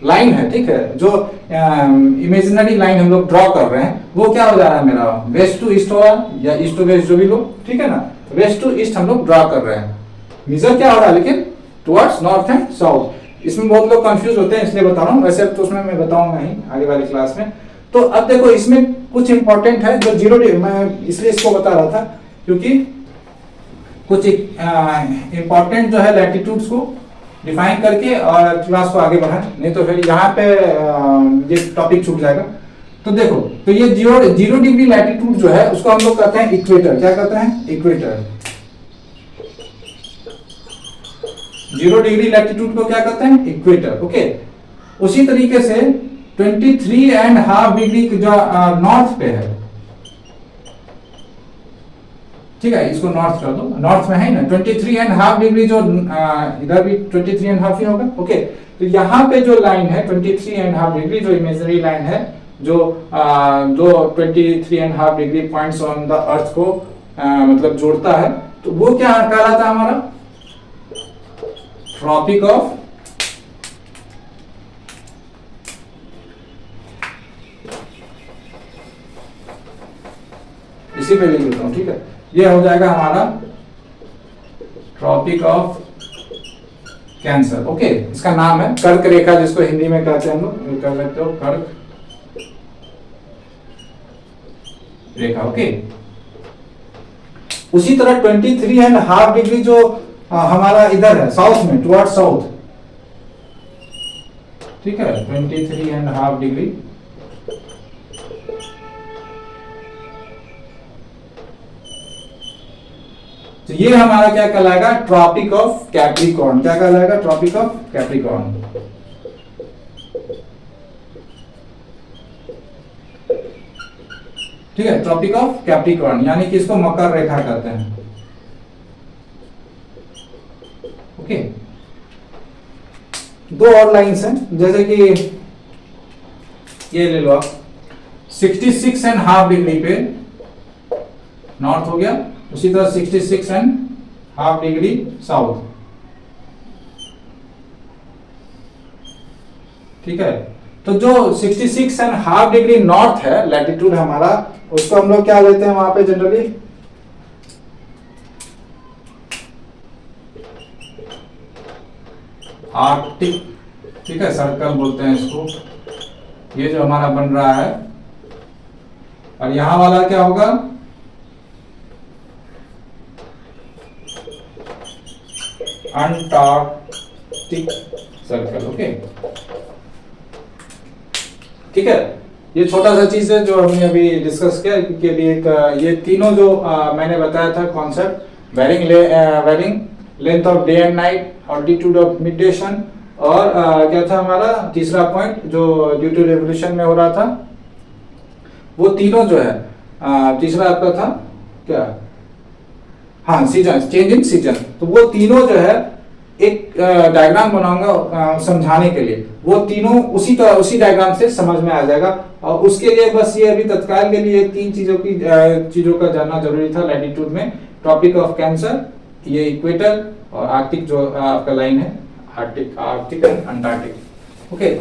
लाइन है, ठीक है, जो इमेजिनरी लाइन हम लोग ड्रॉ कर रहे हैं, वो क्या हो जा रहा है मेरा, वेस्ट टू ईस्ट होगा या ईस्ट टू वेस्ट, जो भी लो, ठीक है ना, वेस्ट टू ईस्ट हम लोग ड्रॉ कर रहे हैं। मेजर क्या हो रहा है, लेकिन टुवर्ड्स नॉर्थ एंड साउथ। इसमें बहुत लोग कंफ्यूज होते हैं, इसलिए बता रहा हूँ, वैसे तो उसमें मैं बताऊंगा ही आगे वाली क्लास में। तो अब देखो इसमें कुछ इंपॉर्टेंट है जो जीरो, मैं इसलिए इसको बता रहा था क्योंकि कुछ इंपॉर्टेंट जो है लैटिट्यूड्स को डिफाइन करके और क्लास को आगे बढ़ाएं, नहीं तो फिर यहाँ पे ये टॉपिक छूट जाएगा। तो देखो, तो ये जीरो डिग्री लैटिट्यूड जो है उसको हम लोग कहते हैं इक्वेटर। क्या कहते हैं, इक्वेटर। 0 डिग्री लैटिट्यूड को क्या कहते हैं, इक्वेटर। ओके, उसी तरीके से 23.5 डिग्री जो नॉर्थ पे है, ठीक है, इसको नॉर्थ कर दो, नॉर्थ में है ना 23.5 डिग्री, जो इधर भी 23.5 ही होगा। ओके, तो यहाँ पे जो लाइन है 23.5 डिग्री, जो इमेजिनरी लाइन है, जो 23.5 degree points on the earth को मतलब जोड़ता है, तो वो क्या कहलाता है हमारा, ट्रॉपिक ऑफ इसी पे लिख देता हूं, ठीक है, ये हो जाएगा हमारा ट्रॉपिक ऑफ कैंसर। ओके, इसका नाम है कर्क रेखा, जिसको हिंदी में कहते हैं हम लोग, कर सकते हो कर्क रेखा। ओके, उसी तरह 23.5 डिग्री जो हमारा इधर है साउथ में, टुवर्ड साउथ, ठीक है, 23.5 डिग्री, तो ये हमारा क्या कहलाएगा, ट्रॉपिक ऑफ कैप्रिकॉर्न। क्या कहलाएगा, ट्रॉपिक ऑफ कैप्रिकॉर्न। ठीक है, ट्रॉपिक ऑफ कैप्रिकॉर्न, यानी कि इसको मकर रेखा कहते हैं। ओके, दो और लाइंस हैं, जैसे कि ये ले लो आप, 66.5 डिग्री पे नॉर्थ हो गया, उसी तरह 66.5 डिग्री साउथ। ठीक है, तो जो 66.5 डिग्री नॉर्थ है लैटिट्यूड हमारा, उसको हम लोग क्या लेते हैं वहां पे जनरली, आर्कटिक। ठीक है, सर्कल बोलते हैं इसको, ये जो हमारा बन रहा है, और यहां वाला क्या होगा, अंटार्कटिक सर्कल। ओके, ठीक है, ये छोटा सा चीज है जो हमने अभी डिस्कस किया, के लिए ये तीनों जो मैंने बताया था concept, varying length of day and night, altitude of midday sun, और क्या था हमारा तीसरा पॉइंट जो ड्यू टू रेवोल्यूशन में हो रहा था, वो तीनों जो है, तीसरा आपका था क्या, हाँ, सीजन, चेंज इन सीजन। तो वो तीनों जो है एक डायग्राम बनाऊंगा समझाने के लिए, वो तीनों उसी डायग्राम से समझ में आ जाएगा। और उसके लिए बस ये अभी तत्काल के लिए तीन चीजों का जानना जरूरी था लैटिट्यूड में, ट्रॉपिक ऑफ कैंसर, ये इक्वेटर, और आर्कटिक जो आपका लाइन है, आर्कटिक एंड अंटार्कटिक। ओके,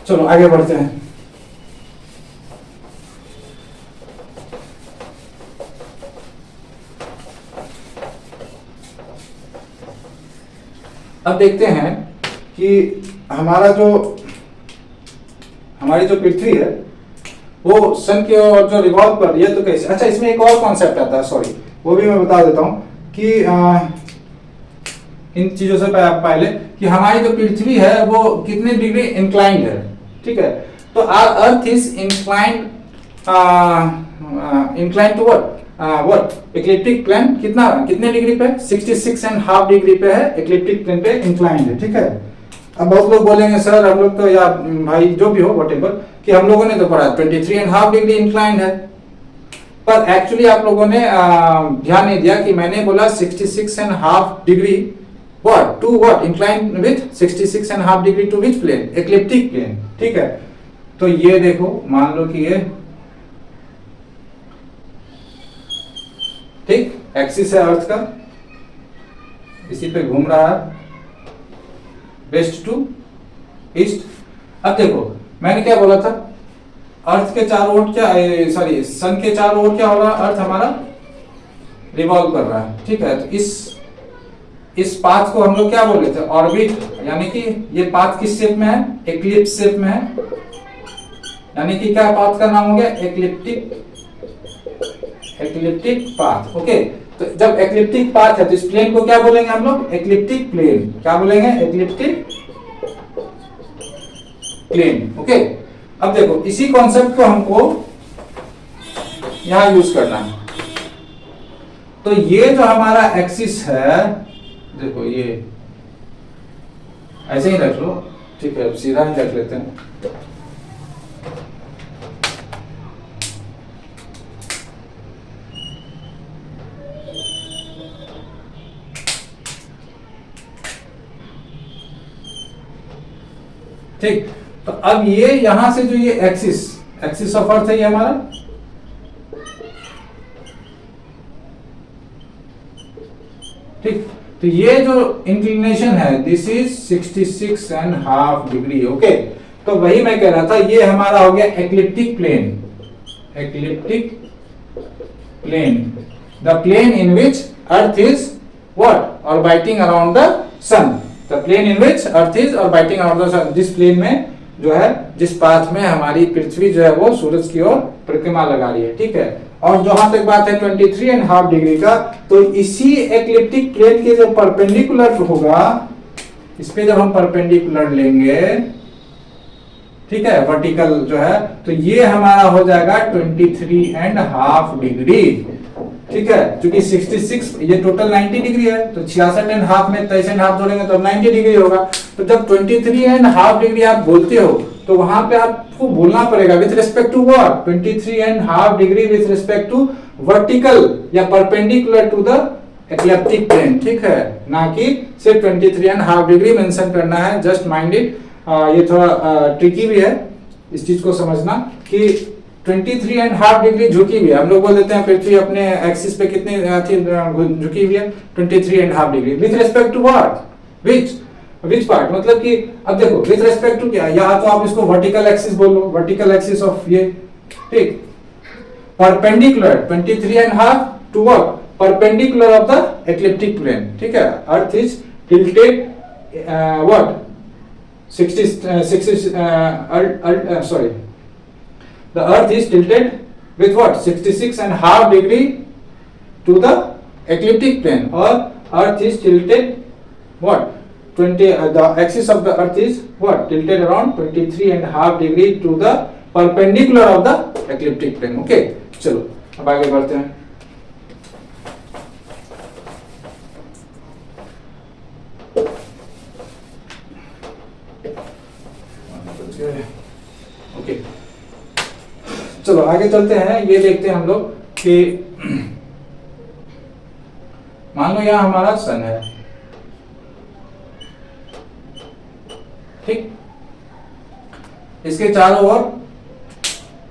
चलो आगे बढ़ते हैं। अब देखते हैं कि हमारी जो पृथ्वी है वो सन की ओर जो रिवॉल्व कर रही है, तो कैसे। अच्छा, इसमें एक और कॉन्सेप्ट आता है, सॉरी, वो भी मैं बता देता हूं कि इन चीजों से पहले कि हमारी जो पृथ्वी है वो कितने डिग्री इंक्लाइंड है। ठीक है, तो our earth is inclined to what, what ecliptic plane कितने डिग्री पे 66.5 डिग्री पे है, इक्लिप्टिक प्लेन पे इंक्लाइंड है, ठीक है। अब बहुत लोग बोलेंगे सर हम लोग तो, या भाई जो भी हो व्हाटएवर, कि हम लोगों ने तो पढ़ा 23.5 डिग्री इंक्लाइंड है, पर एक्चुअली आप लोगों ने ध्यान नहीं दिया कि मैंने बोला 66.5 degree what to what inclined with 66.5 degree to which plane, ecliptic plane, ठीक है। तो ये देखो मान लो कि ये ठीक एक्सिस है अर्थ का, इसी पे घूम रहा है वेस्ट टू ईस्ट। अब देखो मैंने क्या बोला था, अर्थ के चारों ओर क्या, सॉरी सन के चारों ओर क्या हो रहा है, अर्थ हमारा रिवॉल्व कर रहा है, ठीक है। तो इस पाथ को हम लोग क्या बोल रहे थे, ऑर्बिट, यानी कि ये पाथ किस शेप में है, एक्लिप्स शेप में है, यानी कि क्या पाथ का नाम हो गया, एक्लिप्टिक पाथ, ओके। तो जब एक्लिप्टिक पाथ है तो इस प्लेन को क्या बोलेंगे हम लोग, एक्लिप्टिक प्लेन, क्या बोलेंगे, एक्लिप्टिक प्लेन, ओके। अब देखो इसी कॉन्सेप्ट को हमको यहां यूज करना है। तो ये जो हमारा एक्सिस है, देखो ये ऐसे ही रख लो, ठीक है, सीधा ही रख लेते हैं। ठीक, तो अब ये यहां से जो ये एक्सिस ऑफ अर्थ है ये हमारा, ठीक। तो ये जो इंक्लिनेशन है दिस इज 66.5 डिग्री, ओके। तो वही मैं कह रहा था, ये हमारा हो गया ecliptic plane, the plane in which earth is what orbiting around the sun, the plane in which earth is orbiting around the sun. जिस प्लेन में जो है, जिस पाथ में हमारी पृथ्वी जो है वो सूरज की ओर परिक्रमा लगा रही है, ठीक है। और जहां तक बात है 23.5 डिग्री का, तो इसी एक्लिप्टिक प्लेन के जो परपेंडिकुलर होगा, इस पे जब हम परपेंडिकुलर लेंगे, ठीक है, वर्टिकल जो है, तो ये हमारा हो जाएगा 23.5 डिग्री, ठीक है। क्योंकि 66 ये टोटल 90 डिग्री है, तो 66.5 में 23.5 जोड़ेंगे तो 90 डिग्री होगा। तो जब 23.5 डिग्री आप बोलते हो तो वहां पे आपको बोलना पड़ेगा with respect to what, 23.5 degree with respect to vertical या perpendicular to the ecliptic plane, ठीक है, ना कि सिर्फ 23.5 डिग्री मेंशन करना है। जस्ट माइंड इट, ये थोड़ा ट्रिकी भी है इस चीज को समझना कि 23.5 डिग्री झुकी हुई है। हम लोग बोल देते हैं पृथ्वी अपने एक्सिस पे कितनी झुकी हुई है, 23.5 degree with respect to what, which part, मतलब कि अब देखो विथ रिस्पेक्ट टू क्या, या तो आप इसको वर्टिकल एक्सिस बोलो, वर्टिकल एक्सिस ऑफ ये, ठीक, perpendicular 23.5 to what, perpendicular of the ecliptic plane, ठीक है। Earth is tilted what 60 sorry, the earth is tilted with what, 66.5 degree to the ecliptic plane, or earth is tilted what, the axis of the earth is what, tilted around 23.5 degree to the perpendicular of the ecliptic plane, okay। चलो अब आगे बढ़ते हैं। Okay, चलो आगे चलते हैं। ये देखते हैं हम लोग कि मान लो यहां हमारा सन है, ठीक, इसके चारों ओर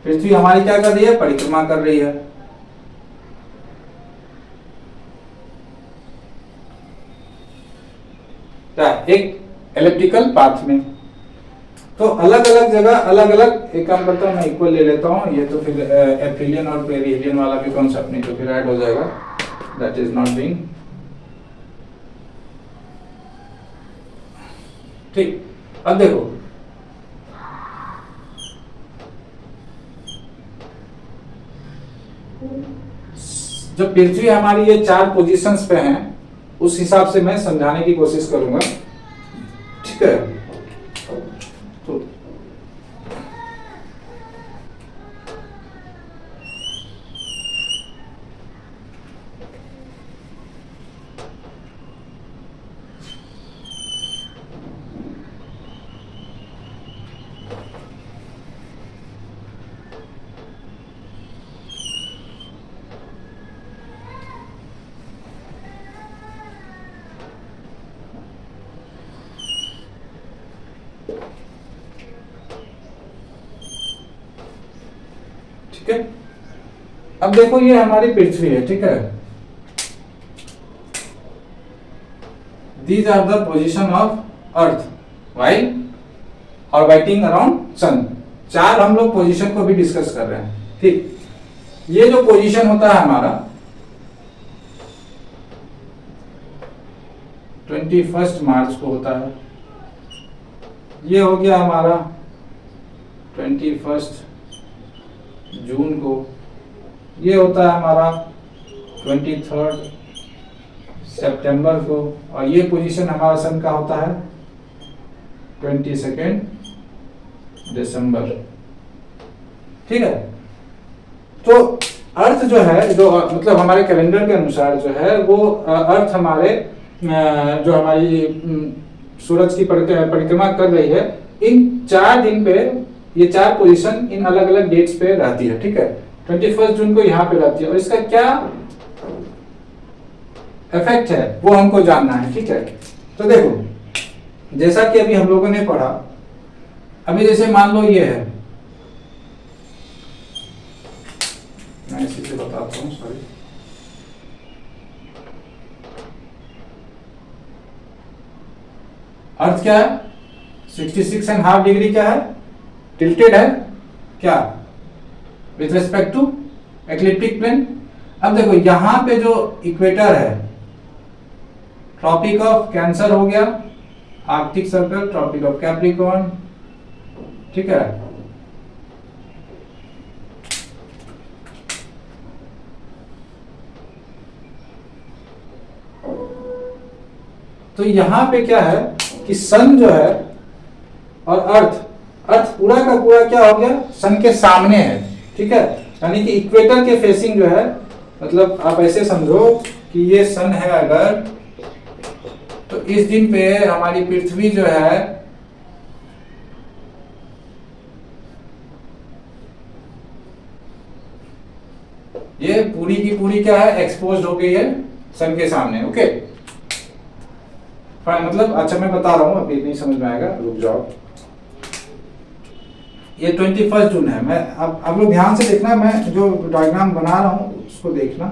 पृथ्वी हमारी क्या कर रही है, परिक्रमा कर रही है। एक एलिप्टिकल पाथ में, तो अलग अलग जगह अलग अलग, एक काम करता हूँ मैं इक्वल ले लेता हूँ, ये तो फिर एप्रिलियन और पेरिहिलियन वाला भी कॉन्सेप्ट नहीं तो फिर ऐड हो जाएगा, दैट इज नॉट बीइंग, ठीक। अब देखो जब पृथ्वी हमारी ये 4 पोजीशंस पे हैं, उस हिसाब से मैं समझाने की कोशिश करूंगा, ठीक है। तो ठीक है, अब देखो ये हमारी पृथ्वी है, ठीक है। These are the position of earth while orbiting around sun. चार हम लोग पोजीशन को भी डिस्कस कर रहे हैं, ठीक। ये जो पोजीशन होता है हमारा 21 मार्च को होता है, ये हो गया हमारा 21 जून को, ये होता है हमारा 23 सितंबर को, और ये पोजीशन हमारा सन का होता है 22 दिसंबर। ठीक है, तो अर्थ जो है, जो मतलब हमारे कैलेंडर के अनुसार जो है वो अर्थ हमारे जो हमारी सूरज की परिक्रमा कर रही है, इन 4 दिन पे ये 4 पोजीशन इन अलग अलग डेट्स पे रहती है। ठीक है, 21 जून को यहाँ पे रहती है, और इसका क्या इफेक्ट है वो हमको जानना है। ठीक है, तो देखो जैसा कि अभी हम लोगों ने पढ़ा, अभी जैसे मान लो ये है, मैं इसी से बताता हूँ, सॉरी। अर्थ क्या है 66.5 डिग्री क्या है, टिल्टेड है क्या with respect to ecliptic plane. अब देखो यहां पे जो इक्वेटर है, ट्रॉपिक ऑफ कैंसर हो गया, arctic circle, tropic of capricorn. ठीक है, तो यहां पे क्या है कि सन जो है और अर्थ पूरा का पूरा क्या हो गया, सन के सामने है। ठीक है, यानी कि इक्वेटर के फेसिंग जो है, मतलब आप ऐसे समझो कि ये सन है अगर, तो इस दिन पे हमारी पृथ्वी जो है ये पूरी की पूरी क्या है, एक्सपोज हो गई है सन के सामने। ओके, मतलब अच्छा मैं बता रहा हूं, अभी नहीं समझ में आएगा, रुक जाओ। ये 21 जून है, मैं अब आप लोग ध्यान से देखना, मैं जो डायग्राम बना रहा हूं उसको देखना।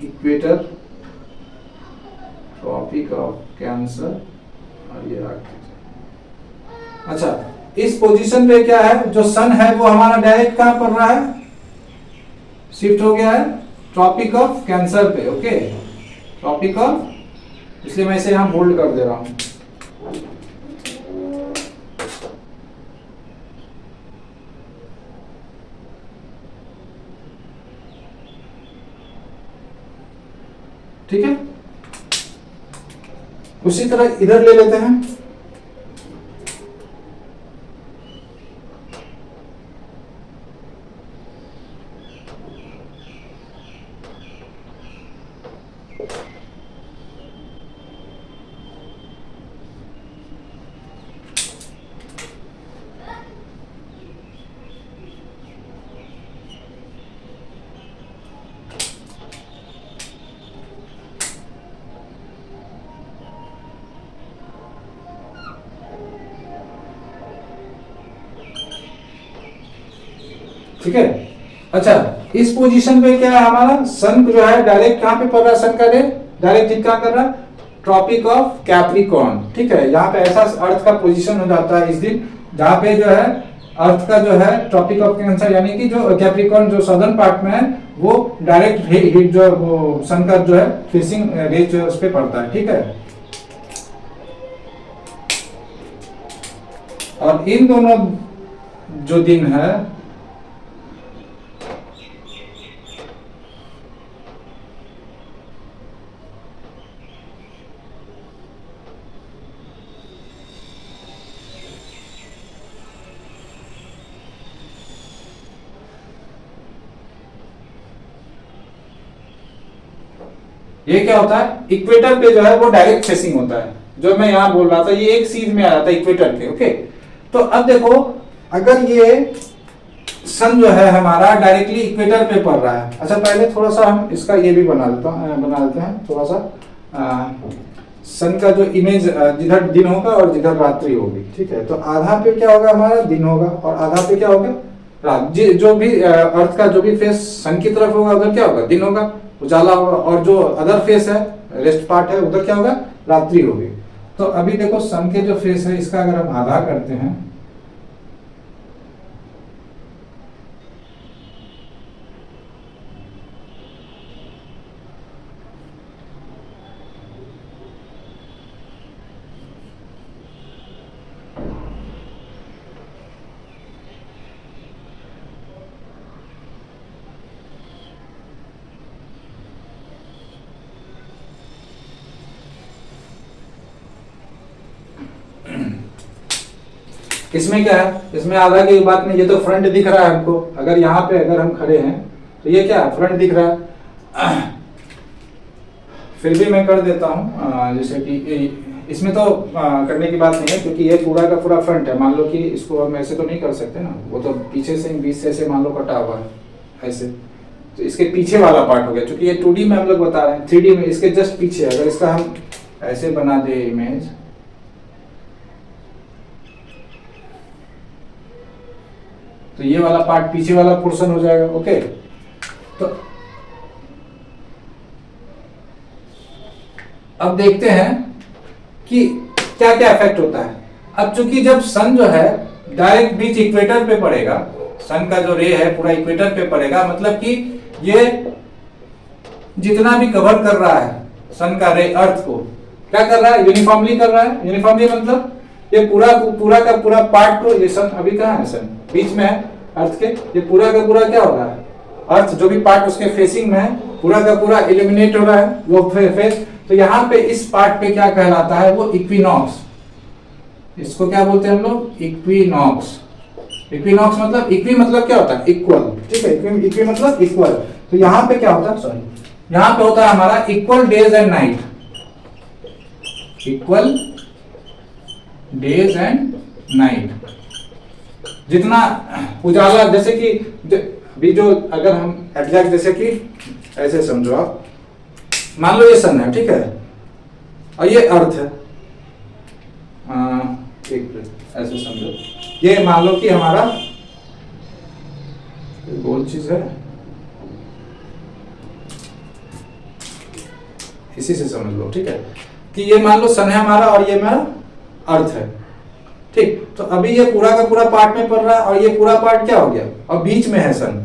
इक्वेटर, ट्रॉपिक ऑफ कैंसर, और ये आर्कटिक। अच्छा, इस पोजीशन पे क्या है, जो सन है वो हमारा डायरेक्ट कहां पड़ रहा है, शिफ्ट हो गया है ट्रॉपिक ऑफ कैंसर पे। ओके, ट्रॉपिक ऑफ, इसलिए मैं इसे यहां बोल्ड कर दे रहा हूं। ठीक है, उसी तरह इधर ले लेते हैं। ठीक है, अच्छा इस पोजीशन पे क्या है, हमारा सन जो है डायरेक्ट कहां पे पड़ रहा है, सन का रे डायरेक्ट हिट कहां कर रहा है, ट्रॉपिक ऑफ कैप्रिकॉर्न। ठीक है, यहाँ पे ऐसा अर्थ का पोजीशन हो जाता है इस दिन, जहां पे जो है अर्थ का जो है ट्रॉपिक ऑफ कैंसर, यानी कि जो कैप्रिकॉर्न जो सदर्न पार्ट में है, वो डायरेक्ट हिट जो वो सन का जो है फेसिंग रेज जो उस पे पड़ता है। ठीक है, और इन दोनों जो दिन है, ये क्या होता है, इक्वेटर पे जो है वो डायरेक्ट फेसिंग होता है, जो मैं यहां बोल रहा था, ये एक सीध में आ रहा था इक्वेटर पे। ओके, तो अब देखो अगर ये सन जो है हमारा डायरेक्टली इक्वेटर पे पड़ रहा है। अच्छा, पहले थोड़ा सा हम इसका ये भी बना देते हैं थोड़ा सा सन का जो इमेज जिधर दिन होगा और जिधर रात्रि होगी, ठीक है। तो आधा पे क्या होगा हमारा दिन होगा और आधा पे क्या होगा रात। जो भी अर्थ का जो भी फेस सन की तरफ होगा उधर क्या होगा दिन होगा, उजाला होगा, और जो अदर फेस है रेस्ट पार्ट है उधर क्या होगा रात्रि होगी। तो अभी देखो सन के जो फेस है इसका अगर हम आधा करते हैं, इसमें क्या है, इसमें आधा की बात नहीं, ये तो फ्रंट दिख रहा है हमको। अगर यहाँ पे अगर हम खड़े हैं तो ये क्या फ्रंट दिख रहा है। फिर भी मैं कर देता हूँ, जैसे कि इसमें तो करने की बात नहीं है क्योंकि ये पूरा का पूरा फ्रंट है। मान लो कि इसको हम ऐसे तो नहीं कर सकते ना, वो तो पीछे से बीच से ऐसे मान लो कटा हुआ है ऐसे, तो इसके पीछे वाला पार्ट हो गया। क्योंकि ये 2D में हम लोग बता रहे हैं, 3D में इसके जस्ट पीछे अगर इसका हम ऐसे बना दे इमेज, तो ये वाला पार्ट पीछे वाला पोर्शन हो जाएगा। ओके, तो अब देखते हैं कि क्या क्या इफेक्ट होता है। अब चूंकि जब सन जो है डायरेक्ट बीच इक्वेटर पे पड़ेगा, सन का जो रे है पूरा इक्वेटर पे पड़ेगा, मतलब कि ये जितना भी कवर कर रहा है सन का रे अर्थ को, क्या कर रहा है यूनिफॉर्मली कर रहा है। यूनिफॉर्मली मतलब ये पूरा का पूरा पार्ट को, ये सन अभी कहाँ है, सन बीच में है अर्थ के, ये पूरा का पूरा क्या हो रहा है अर्थ जो भी पार्ट उसके फेसिंग में है पूरा का पूरा इल्यूमिनेट हो रहा है वो फेस। तो यहाँ पे इस पार्ट पे क्या कहलाता है वो इक्विनॉक्स। इसको क्या बोलते हैं हम लोग इक्विनॉक्स। इक्विनॉक्स मतलब इक्वी मतलब क्या होता है इक्वल, ठीक है। इक्वी मतलब इक्वल। तो यहाँ पे क्या होता है, सॉरी यहाँ पे होता है हमारा equal days and night, equal days and night. जितना उजाला, जैसे कि भी जो अगर हम एग्जैक्ट जैसे कि ऐसे समझो आप, मान लो ये सन है, ठीक है, और ये अर्थ है, एक ऐसे समझो, ये मान लो कि हमारा गोल चीज है, इसी से समझ लो, ठीक है, कि ये मान लो सन है हमारा और ये हमारा अर्थ है, ठीक। तो अभी ये पूरा का पूरा पार्ट में पड़ रहा है और ये पूरा पार्ट क्या हो गया और बीच में है सन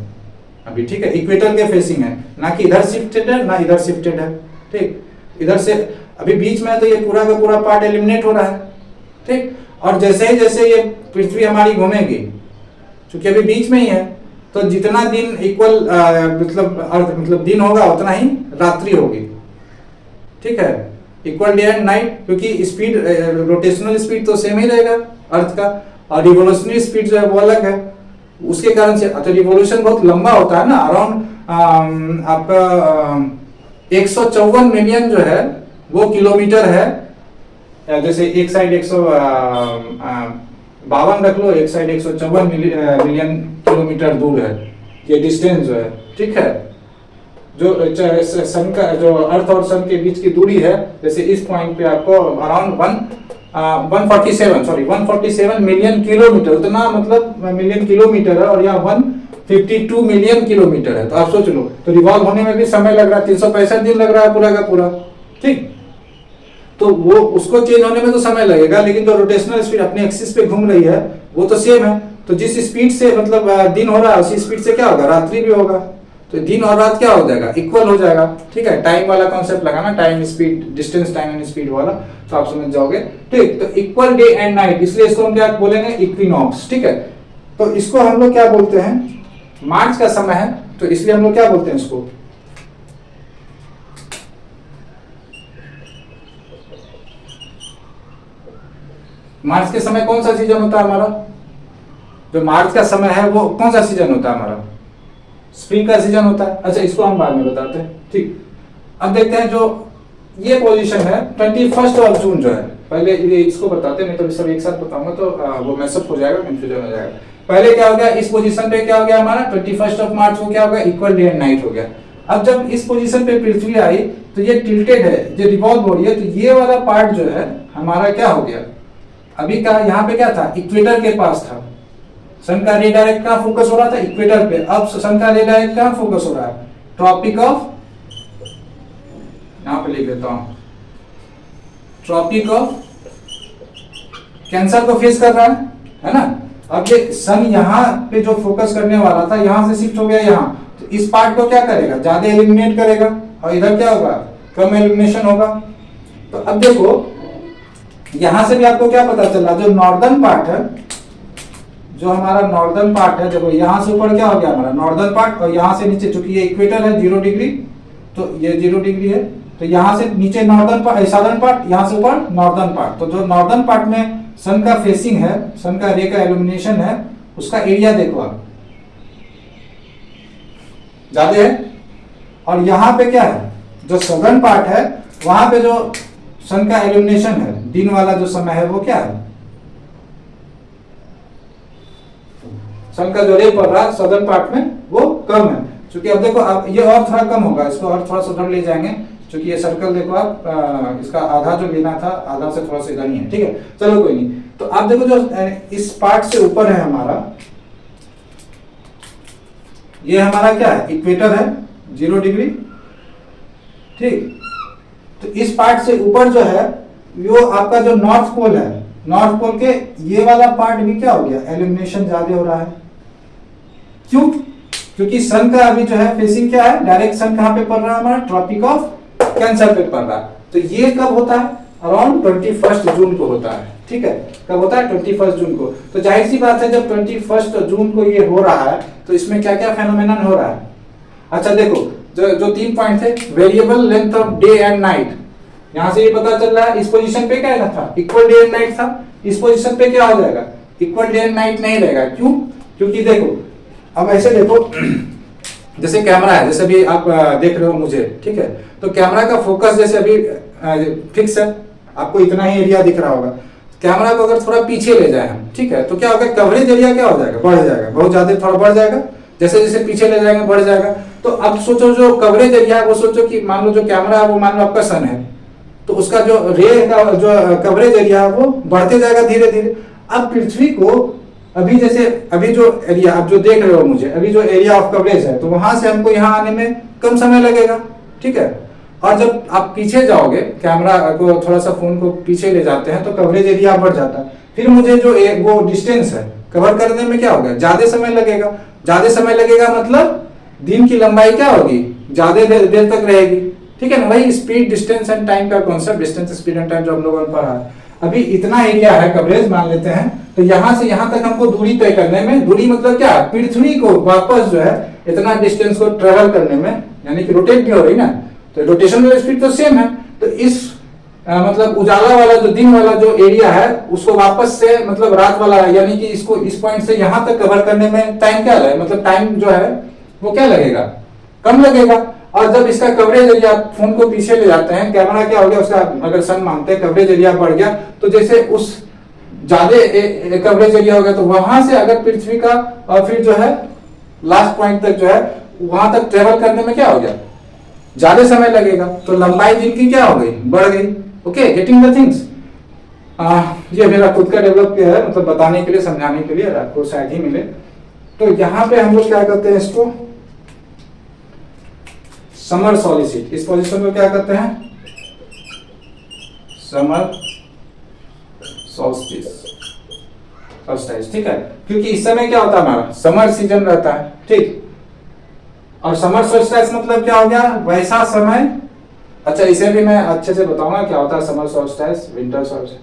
अभी, ठीक है, इक्वेटर के फेसिंग है, ना कि इधर शिफ्टेड है ना इधर शिफ्टेड है, ठीक। इधर से अभी बीच में है तो ये पूरा का पूरा पार्ट एलिमिनेट हो रहा है, ठीक। और जैसे ही जैसे ये पृथ्वी हमारी घूमेगी, क्योंकि अभी बीच में ही है, तो जितना दिन इक्वल मतलब अर्थ मतलब दिन होगा उतना ही रात्रि होगी, ठीक है, इक्वल डे एंड नाइट। क्योंकि स्पीड रोटेशनल स्पीड तो सेम ही रहेगा अर्थ का, और रिवोल्यूशनरी स्पीड जो है वो अलग है, उसके कारण से तो रिवोल्यूशन बहुत लंबा होता है ना, अराउंड आपका 154 मिलियन जो है वो किलोमीटर है। जैसे एक साइड 152 रख लो, एक साइड 154 मिलियन किलोमीटर दूर है ये डिस्टेंस जो है, ठीक है। जो सन का जो अर्थ और सन के बीच की दूरी है, जैसे इस पॉइंट पे आपको अराउंड 147 मिलियन किलोमीटर, उतना मतलब मिलियन किलोमीटर है, और यहाँ 152 मिलियन किलोमीटर है। तो आप सोच लो, तो रिवॉल्व होने में भी समय लग रहा है, 365 दिन लग रहा है पूरा का पूरा, ठीक। तो वो उसको चेंज होने में तो समय लगेगा, लेकिन जो रोटेशनल स्पीड अपने एक्सिस पे घूम रही है वो तो सेम है। तो जिस स्पीड से मतलब दिन हो रहा है उसी स्पीड से क्या होगा रात्रि भी होगा, तो दिन और रात क्या हो जाएगा इक्वल हो जाएगा, ठीक है। टाइम वाला कॉन्सेप्ट लगाना, time speed distance time and speed वाला, तो आप समझ जाओगे, ठीक। तो इक्वल डे एंड नाइट, इसलिए इसको हम क्या बोलेंगे इक्विनॉक्स, ठीक है। तो इसको हम लोग क्या बोलते हैं, मार्च का समय है तो इसलिए हम लोग क्या बोलते हैं इसको मार्च के समय कौन सा सीजन होता है हमारा, जो मार्च का समय है वो कौन सा सीजन होता है हमारा, स्प्रिंग का सीजन होता है। अच्छा, इसको हम बाद में बताते हैं, ठीक। अब देखते हैं जो ये पोजीशन है 21 ऑफ जून जो है, पहले ये इसको बताते हैं, नहीं तो सब एक साथ बताऊंगा तो वो मैसअप हो जाएगा, कंफ्यूजन हो जाएगा। पहले क्या हो गया, इस पोजीशन पे क्या हो गया हमारा 21 ऑफ मार्च को क्या हो गया इक्वल डे एंड नाइट हो गया। अब जब इस पोजीशन पे पृथ्वी आई तो ये टिल्टेड है, ये रिवॉल्व हो रही है, तो ये वाला पार्ट जो है हमारा क्या हो गया, अभी का यहाँ पे क्या था, इक्वेटर के पास था, सन का रे डायरेक्ट कहाँ फोकस हो रहा था, इक्वेटर पे। अब सन का रे डायरेक्ट कहाँ फोकस हो रहा है, ट्रॉपिक ऑफ, यहाँ पे लिख देता हूं, ट्रॉपिक ऑफ कैंसर को फेस कर रहा है ना। अब ये सन यहाँ पे जो फोकस करने वाला था, यहां से शिफ्ट हो गया यहाँ, तो इस पार्ट को क्या करेगा, ज्यादा एलिमिनेट करेगा, और इधर क्या होगा, कम एलिमिनेशन होगा। तो अब देखो यहां से भी आपको क्या पता चला, जो नॉर्दर्न पार्ट है, जो हमारा नॉर्दर्न पार्ट है, देखो यहां से ऊपर क्या हो गया हमारा नॉर्दर्न पार्ट, और यहां से नीचे, चूंकि ये इक्वेटर है 0 डिग्री, तो ये 0 डिग्री है, तो यहां से नीचे नॉर्दर्न पार्ट, साउदर्न पार्ट, यहां से ऊपर नॉर्दर्न पार्ट। तो जो नॉर्दर्न पार्ट में सन का फेसिंग है, सन का रे का इल्यूमिनेशन है, उसका एरिया देखो आप, ज्यादा है। और यहां पे क्या है, जो सदर्न पार्ट है, वहां पे जो सन का इल्यूमिनेशन है, दिन वाला जो समय है, वो क्या है, सन का जो रे पड़ रहा है सदर्न पार्ट में, वो कम है। क्योंकि अब देखो, अब ये और थोड़ा कम होगा, इसको और थोड़ा सा उधर ले जाएंगे, क्योंकि ये सर्कल देखो आप, इसका आधा जो लेना था, आधा से थोड़ा सा इधर ही है, ठीक है, चलो कोई नहीं। तो आप देखो जो इस पार्ट से ऊपर है हमारा, ये हमारा क्या है, इक्वेटर है 0 डिग्री, ठीक। तो इस पार्ट से ऊपर जो है, वो आपका जो नॉर्थ पोल है, नॉर्थ पोल के ये वाला पार्ट भी क्या हो गया, एल्यूमिनेशन ज्यादा हो रहा है। क्यों, क्योंकि सन का अभी जो है फेसिंग क्या है, डायरेक्ट सन कहां पे पड़ रहा है हमारा, ट्रॉपिक ऑफ कैंसर पे पड़ रहा है। तो ये कब होता है, अराउंड 21 जून को होता है, ठीक है, कब होता है, 21 जून को। तो जाहिर सी बात है, जब 21 जून को ये हो रहा है, तो इसमें क्या क्या फेनोमेनन हो रहा है। अच्छा देखो, जो 3 पॉइंट थे, variable length of day and night, यहां से ये पता चल रहा है, इस पोजीशन पे क्या था, इक्वल डे एंड नाइट था, इस पोजीशन पे क्या हो जाएगा, इक्वल डे एंड नाइट नहीं रहेगा। क्यों, क्योंकि देखो, अब ऐसे देखो, जैसे कैमरा है, जैसे अभी आप देख रहे हो मुझे, ठीक है, तो कैमरा का फोकस जैसे अभी फिक्स है, आपको इतना ही एरिया दिख रहा होगा। कैमरा को अगर थोड़ा पीछे ले जाए हम, ठीक है, तो क्या होगा, कवरेज एरिया क्या हो जाएगा, बढ़ जाएगा, बहुत ज्यादा थोड़ा बढ़ जाएगा, जैसे जैसे पीछे ले जाएंगे बढ़ जाएगा। तो अब सोचो जो कवरेज एरिया है, वो सोचो कि मान लो जो कैमरा है, वो मान लो आपका सन है, तो उसका जो रे का जो कवरेज एरिया है, वो बढ़ते जाएगा धीरे धीरे। अब पृथ्वी को अभी जैसे, अभी जो एरिया आप जो देख रहे हो मुझे, अभी जो एरिया ऑफ कवरेज है, तो वहां से हमको यहाँ आने में कम समय लगेगा, ठीक है। और जब आप पीछे जाओगे, कैमरा को थोड़ा सा फोन को पीछे ले जाते हैं, तो कवरेज एरिया बढ़ जाता है, फिर मुझे जो वो डिस्टेंस है कवर करने में क्या होगा, ज्यादा समय लगेगा। ज्यादा समय लगेगा मतलब दिन की लंबाई क्या होगी, ज्यादा देर तक रहेगी, ठीक है ना। वही स्पीड, डिस्टेंस एंड टाइम का concept, distance, speed and time जो हम लोगों ने पढ़ा है। अभी इतना एरिया है कवरेज मान लेते हैं, तो यहां से यहां तक हमको दूरी तय करने में, दूरी मतलब क्या, पृथ्वी को वापस जो है इतना डिस्टेंस को ट्रेवल करने में, यानी कि रोटेट भी हो रही ना, तो रोटेशनल स्पीड तो सेम है। तो इस मतलब उजाला वाला जो दिन वाला जो एरिया है, उसको वापस से मतलब रात वाला, यानी कि इसको इस पॉइंट से यहां तक कवर करने में टाइम क्या लगेगा, मतलब टाइम जो है वो क्या लगेगा, कम लगेगा। और जब इसका कवरेज एरिया, फोन को पीछे ले जाते हैं, कैमरा क्या हो गया उसका, अगर सन मानते हैं, कवरेज एरिया बढ़ गया, तो जैसे उस ज्यादा कवरेज एरिया हो गया, तो वहां से अगर पृथ्वी का और फिर जो है लास्ट पॉइंट तक जो है, वहां तक ट्रेवल करने में क्या हो गया, ज्यादा समय लगेगा। तो लंबाई दिन की क्या हो गई, बढ़ गई। Okay, getting the things. ये मेरा खुद का डेवलप किया है, मतलब बताने के लिए, समझाने के लिए, आपको शायद ही मिले। तो यहाँ पे हम लोग क्या करते हैं, इसको समर सॉलिसिट, इस पोजीशन को क्या करते हैं, समर सॉल्स्टिस, ठीक है। क्योंकि इस समय क्या होता है, हमारा समर सीजन रहता है, ठीक। और समर सॉल्स्टिस मतलब क्या हो गया, वैसा समय। अच्छा, इसे भी मैं अच्छे से बताऊंगा क्या होता है समर सॉल्स्टिस, विंटर सॉल्स्टिस।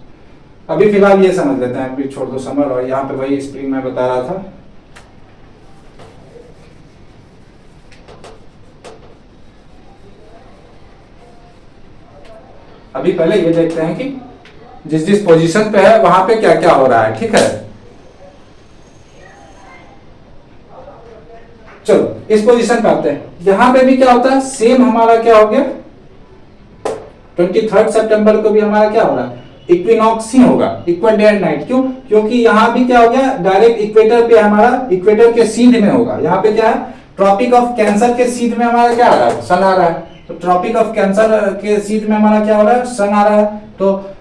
अभी फिलहाल ये समझ लेते हैं, अभी छोड़ दो समर, और यहाँ पे वही स्प्रिंग में बता रहा था। अभी पहले ये देखते हैं कि जिस जिस पोजीशन पे है वहां पे क्या क्या हो रहा है, ठीक है। चलो इस पोजीशन पे आते हैं, यहां पे भी क्या होता है, सेम हमारा क्या हो गया, 23 सितंबर को भी हमारा क्या हो रहा है, इक्विनॉक्स ही होगा, इक्वल डे एंड नाइट। क्यों, क्योंकि यहां भी क्या हो गया, डायरेक्ट इक्वेटर पे हमारा, इक्वेटर के सीध में होगा। यहाँ पे क्या है, ट्रॉपिक ऑफ कैंसर के सीध में हमारा क्या आ रहा है, सन आ रहा है, तो ट्रॉपिक ऑफ कैंसर के सीध में हमारा क्या हो रहा है, सन आ रहा है, तो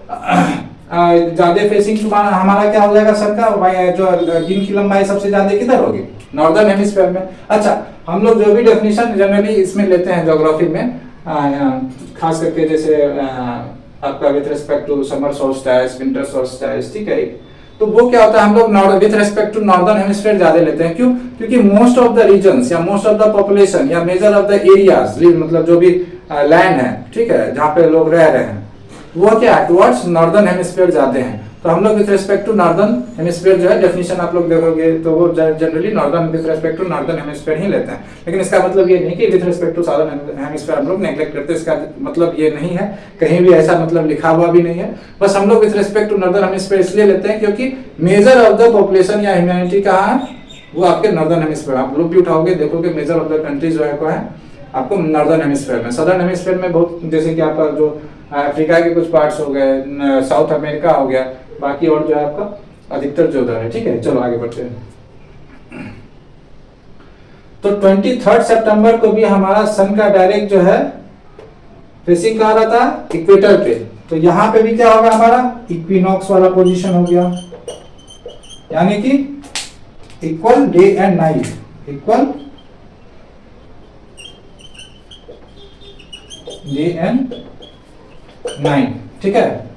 ज्यादा फेसिंग हमारा क्या हो जाएगा सन का, जो दिन की लंबाई सबसे ज्यादा किधर होगी, नॉर्दर्न हेमिस्फीयर में। अच्छा, हम लोग जो भी डेफिनेशन जनरली इसमें लेते हैं ज्योग्राफी में, खास करके जैसे आपका with respect to summer solstice, winter solstice, ठीक है, तो वो क्या होता है, हम लोग with respect to northern hemisphere ज्यादा लेते हैं। क्यों? क्योंकि मोस्ट ऑफ द रीजन्स या मोस्ट ऑफ द पॉपुलेशन या मेजर ऑफ द एरियाज, मतलब जो भी लैंड है, ठीक है, जहाँ पे लोग रह रहे हैं, वो क्या टुवर्ड्स नॉर्दर्न हेमिस्फीयर जाते हैं। तो हम लोग with respect to northern hemisphere जो है डेफिनेशन आप लोग देखोगे तो वो generally northern with respect to northern hemisphere ही लेते हैं। लेकिन इसका मतलब ये नहीं कि with respect to southern hemisphere हम लोग नेग्लेक्ट करते हैं, इसका मतलब ये नहीं है, कहीं भी ऐसा मतलब लिखा हुआ भी नहीं है। बस हम लोग with respect to northern hemisphere इसलिए लेते हैं क्योंकि मेजर ऑफ द पॉपुलेशन या ह्यूमैनिटी कहाँ है, वो आपके नॉर्दर्न हेमिस्फीयर। आप लोग भी उठाओगे देखोगे मेजर ऑफ द कंट्रीज जो है को है आपको नॉर्दर्न हेमिस्फीयर में। सदर्न हेमिस्फीयर में बहुत, जैसे कि आपका जो अफ्रीका के कुछ पार्ट्स हो गए, साउथ अमेरिका हो गया, बाकी और जो है आपका अधिकतर जो उधर है, ठीक है। चलो आगे बढ़ते हैं। तो 23 सितंबर को भी हमारा सन का डायरेक्ट जो है फेसिंग कहाँ रहा था, इक्वेटर पे। तो यहाँ पे भी क्या होगा हमारा इक्विनॉक्स वाला पोजीशन हो गया, यानी कि equal day and night, equal day and night, ठीक है।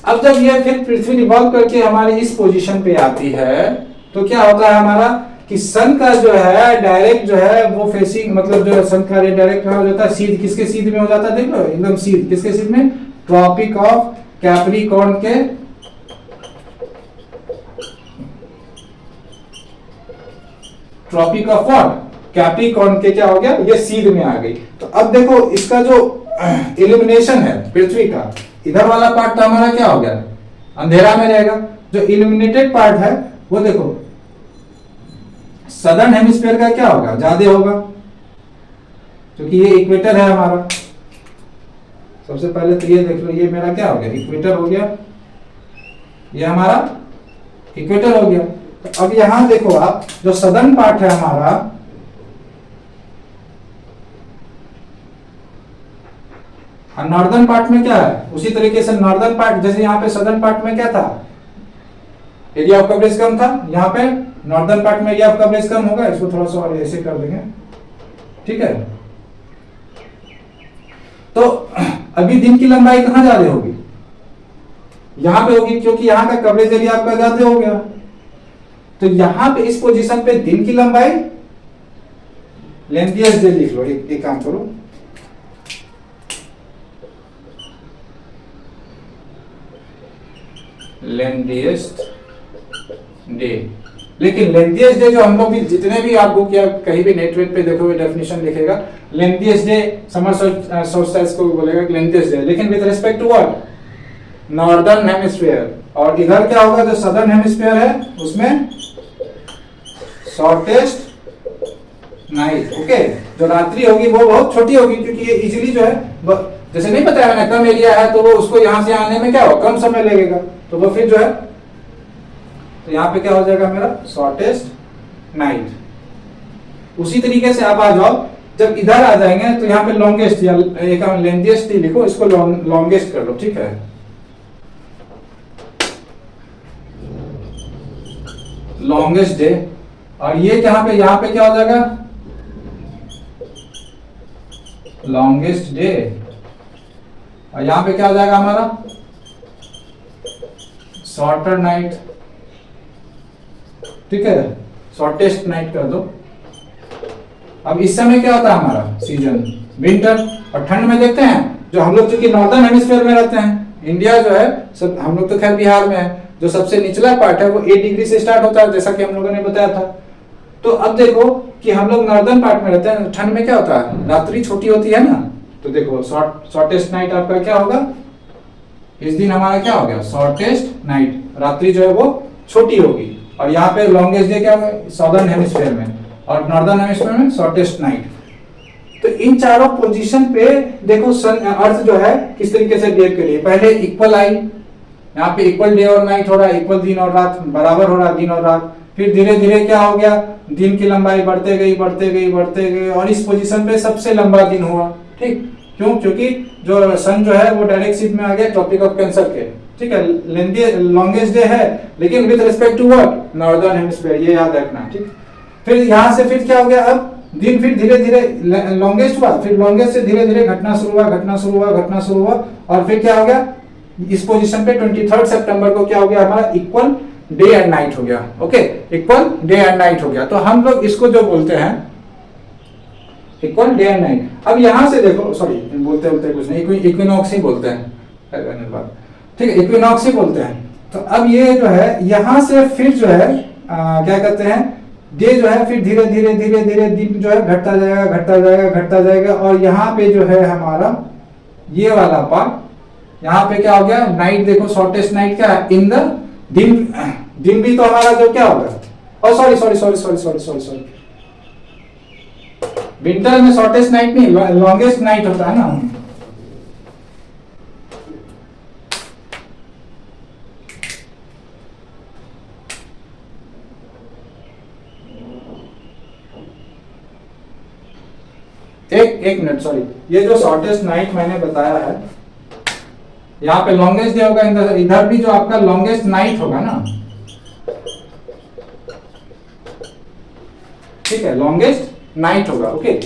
अब जब ये फिर पृथ्वी रिवॉल्व करके हमारी इस पोजीशन पे आती है तो क्या होता है हमारा कि सन का जो है डायरेक्ट जो है वो फेसिंग, मतलब जो सन का डायरेक्ट हो जाता है सीध, किसके सीध में हो जाता है, देख लो एकदम सीध, किसके सीध में, ट्रॉपिक ऑफ कैप्रिकॉर्न के, ट्रॉपिक ऑफ व्हाट, कैप्रिकॉर्न के क्या हो गया, ये सीध में आ गई। तो अब देखो इसका जो इल्यूमिनेशन है पृथ्वी का, इधर वाला पार्ट तो हमारा क्या हो गया, अंधेरा में रहेगा। जो इल्यूमिनेटेड पार्ट है वो देखो सदर्न हेमिस्फीयर का क्या होगा, ज्यादा होगा, क्योंकि ये इक्वेटर है हमारा। सबसे पहले तो ये देख लो, ये मेरा क्या हो गया, इक्वेटर हो गया, ये हमारा इक्वेटर हो गया। तो अब यहां देखो आप, जो सदर्न पार्ट है हमारा, नॉर्दर्न पार्ट में क्या है, उसी तरीके से नॉर्दर्न पार्ट, जैसे यहाँ पे सदर्न पार्ट में क्या था, एरिया ऑफ कवरेज कम था, यहाँ पे नॉर्दर्न पार्ट में एरिया ऑफ कवरेज कम होगा। इसको थोड़ा सा और ऐसे कर देंगे, ठीक है। तो अभी दिन की लंबाई कहां ज्यादा होगी, यहां पे होगी, क्योंकि यहां का कवरेज एरिया आपका ज्यादा हो गया। तो यहां पे इस पोजीशन पे दिन की लंबाई, लेंथिएस्ट डे लिख लो, एक काम करो, लेंथिएस्ट डे। लेकिन लेंथिएस्ट डे जो हम लोग भी जितने भी आप बुक या कहीं भी नेटवर्क पे देखोगे डेफिनेशन लिखेगा, लेंथिएस्ट डे समर सोल्स्टिस को बोलेगा लेंथिएस्ट डे, लेकिन with respect to what, northern hemisphere. और इधर क्या होगा, जो सदर्न हेमिस्फीयर है उसमें शॉर्टेस्ट नाइट, ओके। जो रात्रि होगी वो बहुत छोटी होगी, क्योंकि ये इजीली जो है, जैसे नहीं बताया मैंने, कम एरिया है तो वो उसको यहां से आने में क्या हो, कम समय लगेगा, तो वो फिर जो है, तो यहाँ पे क्या हो जाएगा मेरा शॉर्टेस्ट नाइट। उसी तरीके से आप आ जाओ, जब इधर आ जाएंगे तो यहाँ पे लॉन्गेस्ट या एक लेंथिएस्ट ही लिखो, इसको लॉन्गेस्ट कर लो, ठीक है। लॉन्गेस्ट डे, और ये यहाँ पे क्या हो जाएगा, लॉन्गेस्ट डे, और यहाँ पे क्या हो जाएगा हमारा शॉर्टर नाइट, ठीक है, शॉर्टेस्ट नाइट कर दो। अब इस समय क्या होता है हमारा सीजन, विंटर। और ठंड में देखते हैं, जो हम लोग चूंकि नॉर्दर्न हेमिस्फीयर में रहते हैं, इंडिया जो है सब, हम लोग तो खैर बिहार में है, जो सबसे निचला पार्ट है वो 8 डिग्री से स्टार्ट होता है, जैसा कि हम लोगों ने बताया था। तो अब देखो कि हम लोग नॉर्दर्न पार्ट में रहते हैं, ठंड में क्या होता है, रात्रि छोटी होती है ना, तो देखो शॉर्टेस्ट नाइट आपका क्या होगा, इस दिन हमारा क्या हो गया, शॉर्टेस्ट नाइट, रात्रि जो है वो छोटी होगी। और यहाँ पे लॉन्गेस्ट डे क्या होगा, सदर्न हेमिस्फीयर में, और नॉर्दर्न हेमिस्फीयर में शॉर्टेस्ट नाइट। तो इन चारों पोजीशन पे देखो सन, अर्थ जो है किस तरीके से बिहेव करिए, पहले इक्वल आई, यहाँ पे इक्वल डे और नाइट हो रहा है, इक्वल दिन और रात, बराबर हो रहा है दिन और रात। फिर धीरे धीरे क्या हो गया, दिन की लंबाई बढ़ते गई बढ़ते गई बढ़ते गई और इस पोजीशन पे सबसे लंबा दिन हुआ। ठीक, क्यों? क्योंकि जो सन जो है वो डायरेक्ट शिफ्ट में आ गया ट्रॉपिक ऑफ कैंसर के। ठीक है, लेंदी लॉन्गेस्ट डे है लेकिन with respect to what, northern hemisphere, ये याद रखना। ठीक, फिर यहाँ से फिर क्या हो गया, अब दिन फिर धीरे धीरे लॉन्गेस्ट हुआ, फिर लॉन्गेस्ट से धीरे धीरे घटना शुरू हुआ, घटना शुरू हुआ, घटना शुरू हुआ और फिर क्या हो गया, इस पोजीशन पे 23 सितंबर को क्या हो गया, हमारा इक्वल डे एंड नाइट हो गया। Okay, equal day and night हो गया। तो हम लोग इसको जो बोलते हैं इक्वल डे एंड नाइट। अब यहां से देखो, सॉरी बोलते बोलते कुछ नहीं, इक्विनॉक्स ही बोलते हैं, ठीक है, इक्विनॉक्स ही बोलते हैं। तो अब ये जो है यहां से फिर जो है क्या कहते हैं, डे जो है फिर धीरे धीरे धीरे धीरे दिन जो है घटता जाएगा घटता जाएगा घटता जाएगा और यहाँ पे जो है हमारा ये वाला पार्ट, यहाँ पे क्या हो गया, नाइट देखो, शॉर्टेस्ट नाइट क्या है इन द दिन, दिन भी तो हमारा जो क्या होगा, और sorry sorry sorry sorry sorry sorry sorry winter में शॉर्टेस्ट नाइट नहीं, लॉन्गेस्ट नाइट होता है ना। एक मिनट, सॉरी, ये जो शॉर्टेस्ट नाइट मैंने बताया है, यहाँ पे लॉन्गेस्ट डे होगा, इधर भी जो आपका लॉन्गेस्ट नाइट होगा ना, ठीक है, लॉन्गेस्ट नाइट होगा। ओके,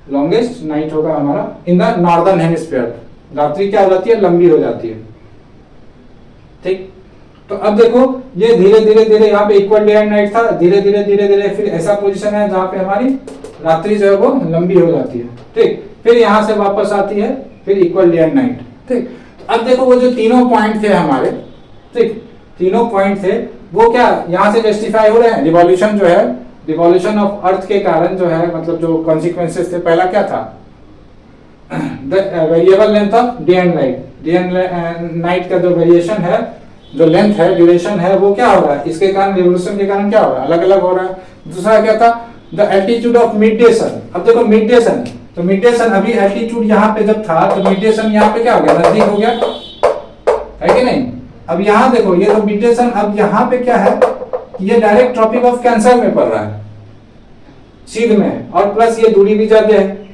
लॉन्गेस्ट नाइट होगा हमारा इन द नॉर्दर्न हेमिस्फीयर, रात्रि क्या हो जाती है, लंबी हो जाती है। ठीक, तो अब देखो ये धीरे धीरे धीरे यहाँ पे इक्वल डे एंड नाइट था, धीरे धीरे धीरे धीरे फिर ऐसा पोजीशन है जहाँ पे हमारी रात्रि जो है वो लंबी हो जाती है। ठीक, फिर यहाँ से वापस आती है फिर इक्वल डे एंड नाइट। ठीक, अब देखो वो जो तीनों पॉइंट थे हमारे, ठीक, तीनों पॉइंट थे वो क्या यहाँ से जस्टिफाई हो रहे हैं। रिवॉल्यूशन जो है, रिवॉल्यूशन ऑफ अर्थ के कारण जो है, मतलब जो कॉन्सिक्वेंसेस थे, पहला क्या था, the variable length of day and night, day and night का जो वेरिएशन है, जो लेंथ है, ड्यूरेशन है, वो क्या हो रहा है, इसके कारण, रिवॉल्यूशन के कारण क्या हो रहा है, अलग अलग हो रहा है। दूसरा क्या था, the altitude of mid day sun. अब देखो मिड डे सन, तो मिड डे सन अभी एल्टीट्यूड यहाँ पे जब था तो मिड डे सन यहाँ पे क्या हो गया, नजदीक हो गया, है कि नहीं। अब यहाँ देखो ये तो मिड डे सन, अब यहाँ पे क्या है, ये डायरेक्ट ट्रॉपिक ऑफ कैंसर में पड़ रहा है, सीध में, और प्लस ये दूरी भी ज्यादा है।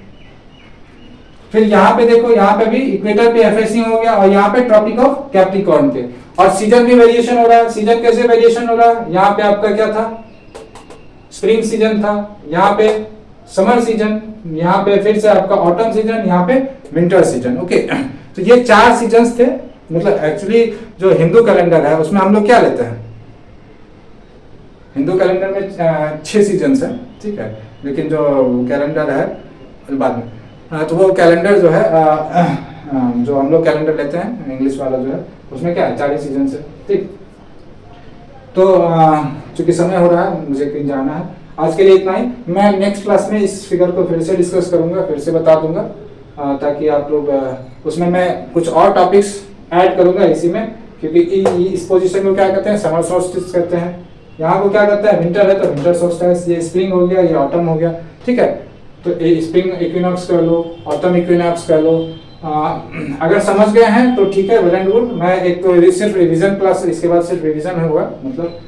फिर यहाँ पे देखो, यहाँ पे भी इक्वेटर पे एफएसिंग हो गया और यहाँ पे ट्रॉपिक ऑफ कैप्रिकॉर्न पे, और सीजन भी वेरिएशन हो रहा है। सीजन कैसे वेरिएशन हो रहा है, यहाँ पे आपका क्या था, स्प्रिंग सीजन था, यहाँ पे समर सीजन, यहाँ पे फिर से आपका ऑटम सीजन, यहाँ पे विंटर सीजन। ओके, तो ये 4 सीजन्स थे। मतलब एक्चुअली जो हिंदू कैलेंडर है उसमें हम लोग क्या लेते हैं, हिंदू कैलेंडर में 6 सीजन्स है, ठीक है, लेकिन जो कैलेंडर है बाद में, तो वो कैलेंडर जो है जो हम लोग कैलेंडर लेते हैं इंग्लिश वाला जो है, उसमें क्या है 4 सीजन है। ठीक, तो चूंकि समय हो रहा है, मुझे कहीं जाना है, आज के लिए इतना ही। मैं नेक्स्ट क्लास में इस फिगर को फिर से डिस्कस करूंगा, फिर से बता दूंगा, ताकि आप लोग उसमें मैं कुछ और टॉपिक्स ऐड करूंगा इसी में, क्योंकि इस पोजीशन को क्या कहते हैं, समर सोल्स्टिस कहते हैं, यहाँ को क्या कहते हैं, विंटर है तो विंटर सोल्स्टिस, ये स्प्रिंग हो गया, ये ऑटम हो गया। ठीक है, तो स्प्रिंग इक्विनॉक्स कर लो, ऑटम इक्विनॉक्स कर लो। अगर समझ गए हैं तो ठीक है, वेल एंड गुड। मैं एक तो सिर्फ रिवीजन क्लास, इसके बाद सिर्फ रिवीजन होगा, मतलब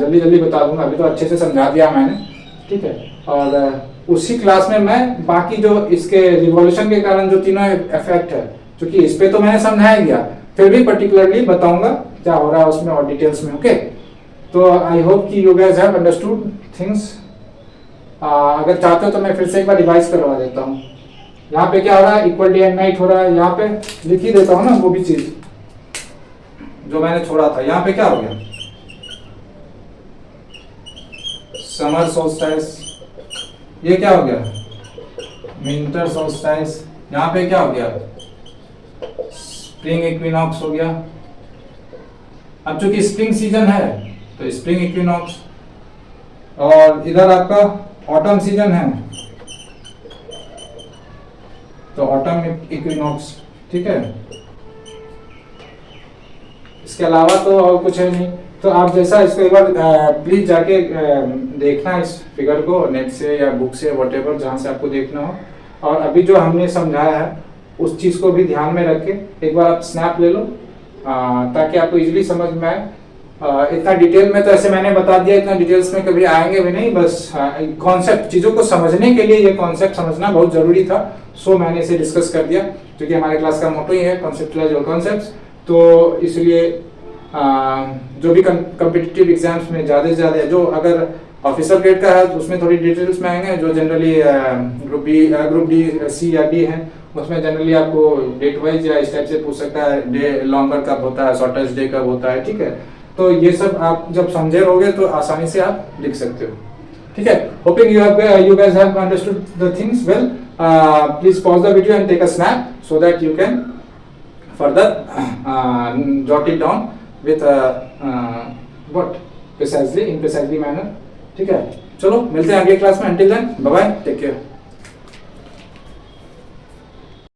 जल्दी जल्दी बता दूंगा, अभी तो अच्छे से समझा दिया मैंने। ठीक है, और उसी क्लास में मैं बाकी जो इसके रिवॉल्यूशन के कारण जो तीनों इफेक्ट है, क्योंकि इस पे तो मैंने समझाया गया, फिर भी पर्टिकुलरली बताऊंगा क्या हो रहा है उसमें और डिटेल्स में। ओके, तो आई होप कि you guys have understood things. अगर चाहते हो तो मैं फिर से एक बार रिवाइज करवा देता हूँ। यहाँ पे क्या हो रहा है, इक्वल डे एंड नाइट हो रहा है, यहाँ पे लिख ही देता हूँ ना वो भी चीज जो मैंने छोड़ा था। यहाँ पे क्या हो गया, समर सोल्स्टिस, ये क्या हो गया, विंटर सोल्स्टिस, यहाँ पे क्या हो गया, स्प्रिंग इक्विनॉक्स हो गया। अब चूंकि स्प्रिंग सीजन है तो स्प्रिंग इक्विनॉक्स, और इधर आपका ऑटम सीजन है तो ऑटम इक्विनॉक्स। ठीक है, इसके अलावा तो और कुछ है नहीं। तो आप जैसा इसको एक बार प्लीज जाके देखना इस फिगर को नेट से या बुक से, व्हाटएवर जहाँ से आपको देखना हो, और अभी जो हमने समझाया है उस चीज को भी ध्यान में रख के एक बार आप स्नैप ले लो, ताकि आपको इजीली समझ में आए। इतना डिटेल में तो ऐसे मैंने बता दिया, इतना डिटेल्स में कभी आएंगे भी नहीं, बस कॉन्सेप्ट, चीज़ों को समझने के लिए ये कॉन्सेप्ट समझना बहुत ज़रूरी था, सो मैंने इसे डिस्कस कर दिया, क्योंकि हमारे क्लास का मोटो ही है कॉन्सेप्टुअलाइज योर कॉन्सेप्ट्स। तो इसलिए जो भी कम्पिटिटिव एग्जाम्स में ज़्यादा से ज़्यादा, जो अगर ऑफिसर ग्रेड का है तो उसमें थोड़ी डिटेल्स में आएंगे, जो जनरली ग्रुप डी सी या डी है उसमें जनरली आपको डेट वाइज या इस टाइप से पूछ सकता है, डे लॉन्गर कब होता है, शॉर्टेस्ट डे कब होता है, ठीक है। तो ये सब आप जब समझे रहोगे तो आसानी से आप लिख सकते हो, ठीक है। Hopping you guys have understood the things well. Please pause the video and take a snap so that you can further jot it down with what precisely in precisely manner, ठीक है। चलो मिलते हैं अगले क्लास में, until then bye bye, take care.